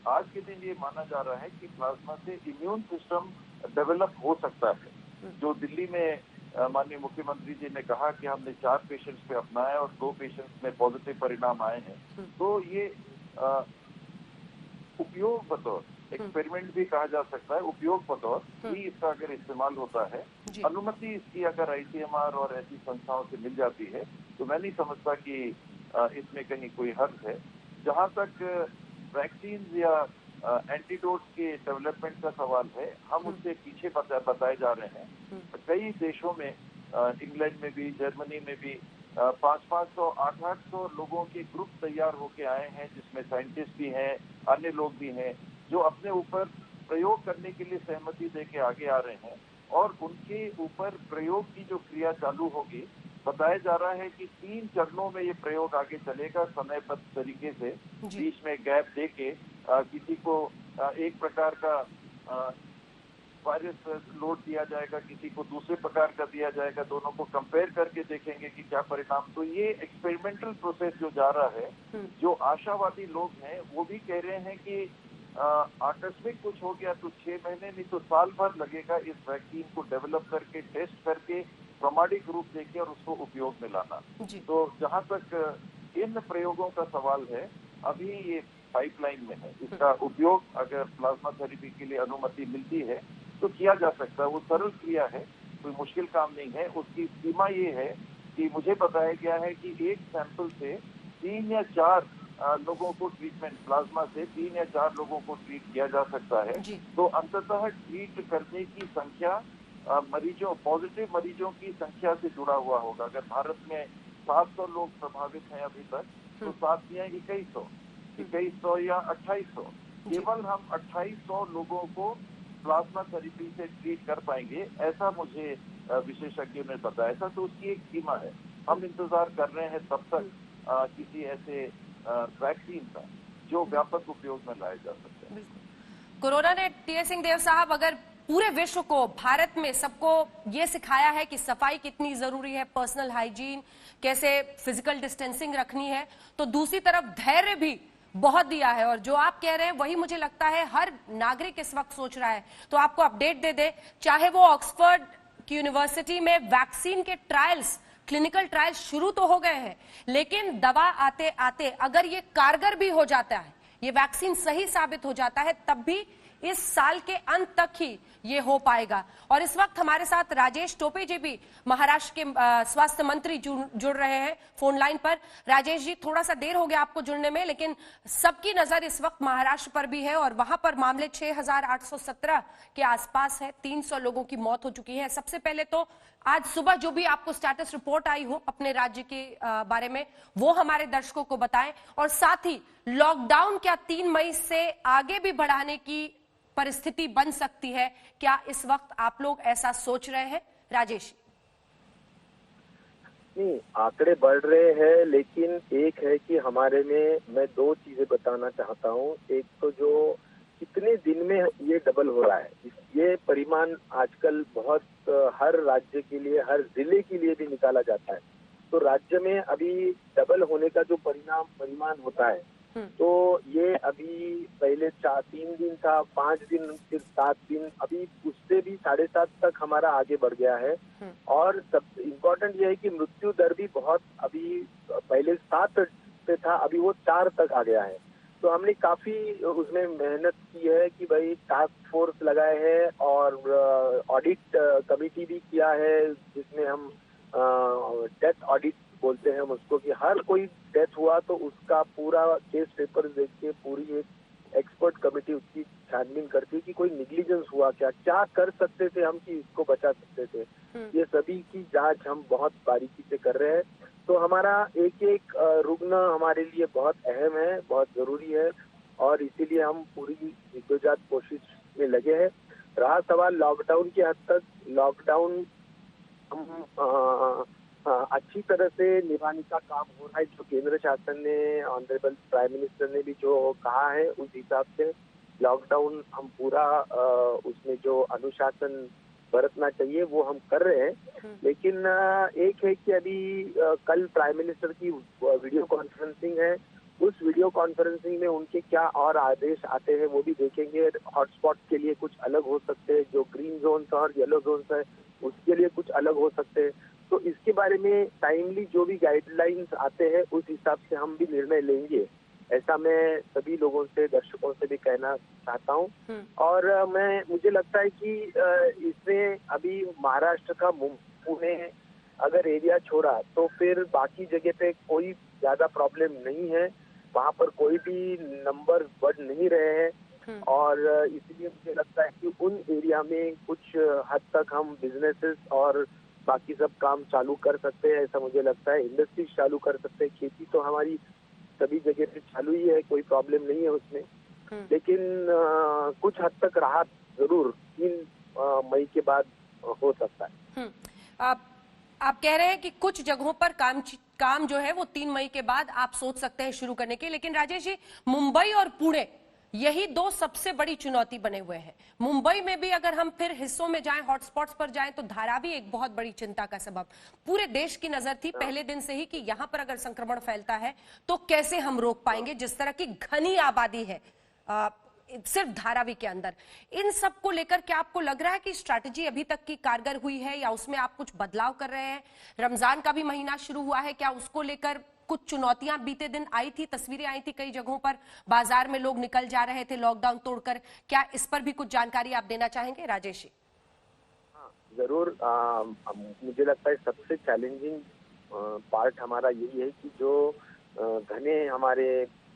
आज के दिन ये माना जा रहा है कि प्लाज्मा से इम्यून सिस्टम डेवलप हो सकता है। जो दिल्ली में माननीय मुख्यमंत्री जी ने कहा कि हमने 4 पेशेंट्स पे अपनाया और 2 पेशेंट्स में पॉजिटिव परिणाम आए हैं, तो ये उपयोग बतौर एक्सपेरिमेंट भी कहा जा सकता है, उपयोग बतौर ही इसका अगर इस्तेमाल होता है, अनुमति इसकी अगर ICMR और ऐसी संस्थाओं से मिल जाती है, तो मैं नहीं समझता कि इसमें कहीं कोई हर्ज है। जहां तक वैक्सीन या एंटीडोट्स के डेवलपमेंट का सवाल है, हम उससे पीछे बताए जा रहे हैं। कई देशों में, इंग्लैंड में भी, जर्मनी में भी 500-500, 800 लोगों के ग्रुप तैयार होके आए हैं, जिसमें साइंटिस्ट भी हैं, अन्य लोग भी हैं, जो अपने ऊपर प्रयोग करने के लिए सहमति देके आगे आ रहे हैं, और उनके ऊपर प्रयोग की जो क्रिया चालू होगी, बताया जा रहा है कि 3 चरणों में ये प्रयोग आगे चलेगा, समयबद्ध तरीके से, बीच में गैप देके किसी को एक प्रकार का वायरस लोड दिया जाएगा, किसी को दूसरे प्रकार का दिया जाएगा, दोनों को कंपेयर करके देखेंगे कि क्या परिणाम। तो ये एक्सपेरिमेंटल प्रोसेस जो जा रहा है, जो आशावादी लोग हैं वो भी कह रहे हैं कि आकस्मिक कुछ हो गया तो 6 महीने नहीं तो साल भर लगेगा इस वैक्सीन को डेवलप करके, टेस्ट करके, प्रामाणिक रूप देके और उसको उपयोग में लाना। तो जहां तक इन प्रयोगों का सवाल है, अभी ये पाइपलाइन में है। इसका उपयोग अगर प्लाज्मा थेरेपी के लिए अनुमति मिलती है तो किया जा सकता है। वो सरल क्रिया है, कोई मुश्किल काम नहीं है। उसकी सीमा ये है कि मुझे बताया गया है कि एक सैंपल से 3 या 4 लोगों को ट्रीटमेंट, प्लाज्मा से 3 या 4 लोगों को ट्रीट किया जा सकता है। तो अंततः ट्रीट करने की संख्या मरीजों, पॉजिटिव मरीजों की संख्या से जुड़ा हुआ होगा। अगर भारत में 700 लोग प्रभावित हैं अभी तक, तो 7 या 2100 या 2800, केवल हम 2800 लोगों को प्लाज्मा थेरेपी से ट्रीट कर पाएंगे, ऐसा मुझे विशेषज्ञों ने बताया था। तो उसकी एक सीमा है। हम इंतजार कर रहे हैं तब तक किसी ऐसे वैक्सीन का। जो व्यापक उपयोग में लाए जा सकते हैं। कोरोना ने टीएस सिंहदेव साहब अगर पूरे विश्व को, भारत में सबको ये सिखाया है कि सफाई कितनी जरूरी है, पर्सनल हाइजीन, कैसे फिजिकल डिस्टेंसिंग रखनी है, तो दूसरी तरफ धैर्य भी बहुत दिया है। और जो आप कह रहे हैं वही मुझे लगता है हर नागरिक इस वक्त सोच रहा है। तो आपको अपडेट दे दे, चाहे वो ऑक्सफोर्ड की यूनिवर्सिटी में वैक्सीन के ट्रायल्स, क्लिनिकल ट्रायल्स शुरू तो हो गए हैं, लेकिन दवा आते आते अगर ये कारगर भी हो जाता है, ये वैक्सीन सही साबित हो जाता है, तब भी इस साल के अंत तक ही ये हो पाएगा। और इस वक्त हमारे साथ राजेश टोपे जी भी, महाराष्ट्र के स्वास्थ्य मंत्री जुड़ रहे हैं फोन लाइन पर। राजेश जी, थोड़ा सा देर हो गया आपको जुड़ने में, लेकिन सबकी नजर इस वक्त महाराष्ट्र पर भी है और वहां पर मामले 6,817 के आसपास है, 300 लोगों की मौत हो चुकी है। सबसे पहले तो आज सुबह जो भी आपको स्टेटस रिपोर्ट आई हो अपने राज्य के बारे में, वो हमारे दर्शकों को बताएं। और साथ ही लॉकडाउन क्या 3 मई से आगे भी बढ़ाने की परिस्थिति बन सकती है, क्या इस वक्त आप लोग ऐसा सोच रहे हैं? राजेश। नहीं, आंकड़े बढ़ रहे हैं, लेकिन एक है कि हमारे में, मैं 2 चीजें बताना चाहता हूँ। एक तो जो कितने दिन में ये डबल हो रहा है, ये परिमाण आजकल बहुत हर राज्य के लिए, हर जिले के लिए भी निकाला जाता है। तो राज्य में अभी डबल होने का जो परिमाण होता है, तो ये अभी पहले 3 दिन था, 5 दिन, फिर 7 दिन, अभी उससे भी 7.5 तक हमारा आगे बढ़ गया है। और सब इम्पोर्टेंट ये है कि मृत्यु दर भी बहुत, अभी पहले 7 पे था, अभी वो 4 तक आ गया है। तो हमने काफी उसमें मेहनत की है कि भाई टास्क फोर्स लगाए हैं और ऑडिट कमेटी भी किया है, जिसमें हम डेथ ऑडिट बोलते हैं हम उसको, कि हर कोई डेथ हुआ तो उसका पूरा केस पेपर देख के पूरी एक एक्सपर्ट कमेटी उसकी छानबीन करती है कि कोई निग्लिजेंस हुआ क्या कर सकते थे हम कि इसको बचा सकते थे। ये सभी की जांच हम बहुत बारीकी से कर रहे हैं। तो हमारा एक एक रुग्ण हमारे लिए बहुत अहम है, बहुत जरूरी है, और इसीलिए हम पूरी जद्दोजहद कोशिश में लगे हैं। रहा सवाल लॉकडाउन की हद तक, लॉकडाउन हम अच्छी तरह से निभाने का काम हो रहा है। जो केंद्र शासन ने, ऑनरेबल प्राइम मिनिस्टर ने भी जो कहा है, उस हिसाब से लॉकडाउन हम पूरा उसमें जो अनुशासन बरतना चाहिए वो हम कर रहे हैं। लेकिन एक है कि अभी कल प्राइम मिनिस्टर की वीडियो कॉन्फ्रेंसिंग है, उस वीडियो कॉन्फ्रेंसिंग में उनके क्या और आदेश आते हैं वो भी देखेंगे। हॉटस्पॉट के लिए कुछ अलग हो सकते हैं, जो ग्रीन जोन और येलो जोन है उसके लिए कुछ अलग हो सकते हैं। तो इसके बारे में टाइमली जो भी गाइडलाइंस आते हैं उस हिसाब से हम भी निर्णय लेंगे, ऐसा मैं सभी लोगों से, दर्शकों से भी कहना चाहता हूँ। और मुझे लगता है कि इसमें अभी महाराष्ट्र का पुणे अगर एरिया छोड़ा तो फिर बाकी जगह पे कोई ज्यादा प्रॉब्लम नहीं है, वहाँ पर कोई भी नंबर बढ़ नहीं रहे हैं। और इसलिए मुझे लगता है कि उन एरिया में कुछ हद तक हम बिजनेसेस और बाकी सब काम चालू कर सकते हैं, ऐसा मुझे लगता है। इंडस्ट्रीज चालू कर सकते हैं, खेती तो हमारी सभी जगह पे चालू ही है, कोई प्रॉब्लम नहीं है उसमें। लेकिन कुछ हद तक राहत जरूर 3 मई के बाद हो सकता है। आप कह रहे हैं कि कुछ जगहों पर काम जो है वो 3 मई के बाद आप सोच सकते हैं शुरू करने के। लेकिन राजेश जी, मुंबई और पुणे यही 2 सबसे बड़ी चुनौती बने हुए हैं। मुंबई में भी अगर हम फिर हिस्सों में जाएं, हॉटस्पॉट्स पर जाएं, तो धारावी एक बहुत बड़ी चिंता का सबब। पूरे देश की नजर थी पहले दिन से ही कि यहां पर अगर संक्रमण फैलता है तो कैसे हम रोक पाएंगे, जिस तरह की घनी आबादी है सिर्फ धारावी के अंदर। इन सब को लेकर क्या आपको लग रहा है कि स्ट्रैटेजी अभी तक की कारगर हुई है, या उसमें आप कुछ बदलाव कर रहे हैं? रमजान का भी महीना शुरू हुआ है, क्या उसको लेकर कुछ चुनौतियां बीते दिन आई थी, तस्वीरें आई थी कई जगहों पर, बाजार में लोग निकल जा रहे थे लॉकडाउन तोड़कर, क्या इस पर भी कुछ जानकारी आप देना चाहेंगे राजेश जी? जरूर। मुझे लगता है सबसे चैलेंजिंग पार्ट हमारा यही है कि जो घने हमारे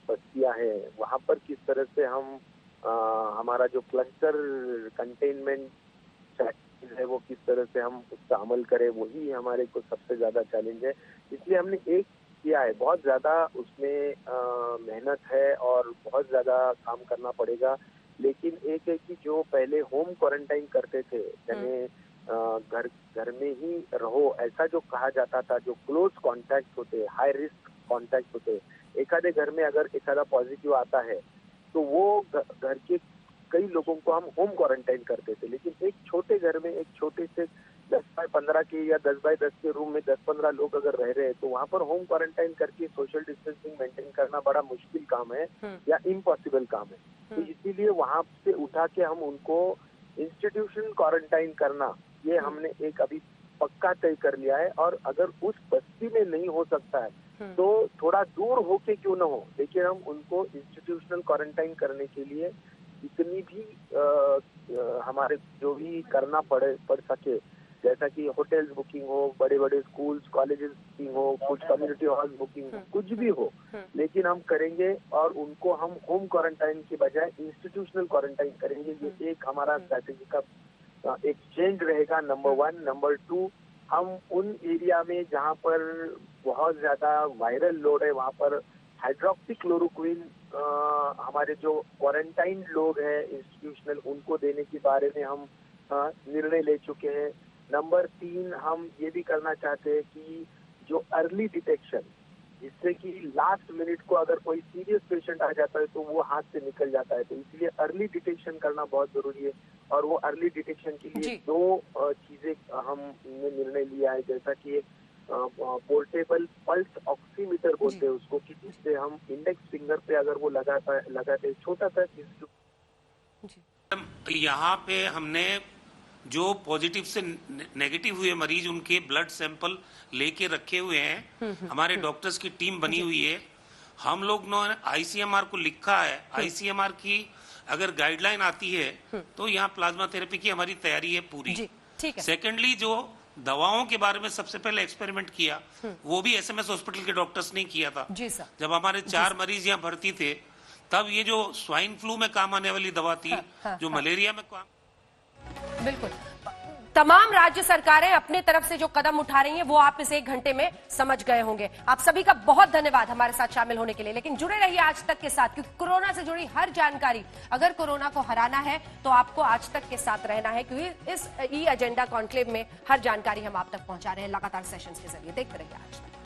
बस्तियां हैं वहाँ पर किस तरह से हम हमारा जो क्लस्टर कंटेनमेंट है वो किस तरह से हम उसका अमल करें, वही हमारे को सबसे ज्यादा चैलेंज है। इसलिए हमने एक किया है, बहुत ज्यादा उसमें मेहनत है और बहुत ज्यादा काम करना पड़ेगा। लेकिन एक है कि जो पहले होम क्वारंटाइन करते थे, यानी घर में ही रहो, ऐसा जो कहा जाता था, जो क्लोज कॉन्टैक्ट होते, हाई रिस्क कॉन्टैक्ट होते, एक आधे घर में अगर एक आधा पॉजिटिव आता है तो वो घर के कई लोगों को हम होम क्वारंटाइन करते थे। लेकिन एक छोटे घर में एक छोटे से 10x15 के या 10x10 के रूम में 10-15 लोग अगर रह रहे हैं तो वहाँ पर होम क्वारंटाइन करके सोशल डिस्टेंसिंग मेंटेन करना बड़ा मुश्किल काम है या इम्पॉसिबल काम है। तो इसीलिए वहाँ से उठा के हम उनको इंस्टीट्यूशन क्वारंटाइन करना, ये हमने एक अभी पक्का तय कर लिया है। और अगर उस बस्ती में नहीं हो सकता है तो थोड़ा दूर होके क्यों ना हो, लेकिन हम उनको इंस्टीट्यूशनल क्वारंटाइन करने के लिए जितनी भी हमारे जो भी करना पड़ सके, जैसा कि होटल्स बुकिंग हो, बड़े बड़े स्कूल्स कॉलेजेस बुकिंग हो, कुछ कम्युनिटी हॉल बुकिंग हो, कुछ भी हो, लेकिन हम करेंगे और उनको हम होम क्वारंटाइन के बजाय इंस्टीट्यूशनल क्वारंटाइन करेंगे। ये एक हमारा स्ट्रैटेजी का एक चेंज रहेगा, नंबर 1। नंबर 2, हम उन एरिया में जहाँ पर बहुत ज्यादा वायरल लोड है वहाँ पर हाइड्रोक्सीक्लोरोक्विन हमारे जो क्वारंटाइन लोग हैं इंस्टीट्यूशनल उनको देने के बारे में हम निर्णय ले चुके हैं। नंबर 3, हम ये भी करना चाहते हैं कि जो अर्ली डिटेक्शन, जिससे कि लास्ट मिनट को अगर कोई सीरियस पेशेंट आ जाता है तो वो हाथ से निकल जाता है, तो इसलिए अर्ली डिटेक्शन करना बहुत जरूरी है। और वो अर्ली डिटेक्शन के लिए 2 चीजें हमने निर्णय लिया है, जैसा कि एक पोर्टेबल पल्स ऑक्सीमीटर बोलते हैं उसको, कि जिससे हम इंडेक्स फिंगर पे अगर वो लगाते छोटा सा यहाँ पे हमने जो पॉजिटिव से नेगेटिव हुए मरीज उनके ब्लड सैंपल लेके रखे हुए हैं। हमारे डॉक्टर्स की टीम बनी हुई है। हम लोग ने आईसीएमआर को लिखा है, आईसीएमआर की अगर गाइडलाइन आती है तो यहाँ प्लाज्मा थेरेपी की हमारी तैयारी है पूरी। ठीक है। सेकेंडली, जो दवाओं के बारे में सबसे पहले एक्सपेरिमेंट किया वो भी एसएमएस हॉस्पिटल के डॉक्टर्स ने किया था। जी सर। जब हमारे 4 मरीज यहाँ भर्ती थे तब ये जो स्वाइन फ्लू में काम आने वाली दवा थी, जो मलेरिया में काम। बिल्कुल, तमाम राज्य सरकारें अपने तरफ से जो कदम उठा रही हैं वो आप इस 1 घंटे में समझ गए होंगे। आप सभी का बहुत धन्यवाद हमारे साथ शामिल होने के लिए। लेकिन जुड़े रहिए आज तक के साथ, क्योंकि कोरोना से जुड़ी हर जानकारी, अगर कोरोना को हराना है तो आपको आज तक के साथ रहना है, क्योंकि इस ई एजेंडा कॉन्क्लेव में हर जानकारी हम आप तक पहुंचा रहे हैं लगातार सेशंस के जरिए। देखते रहिए आज तक।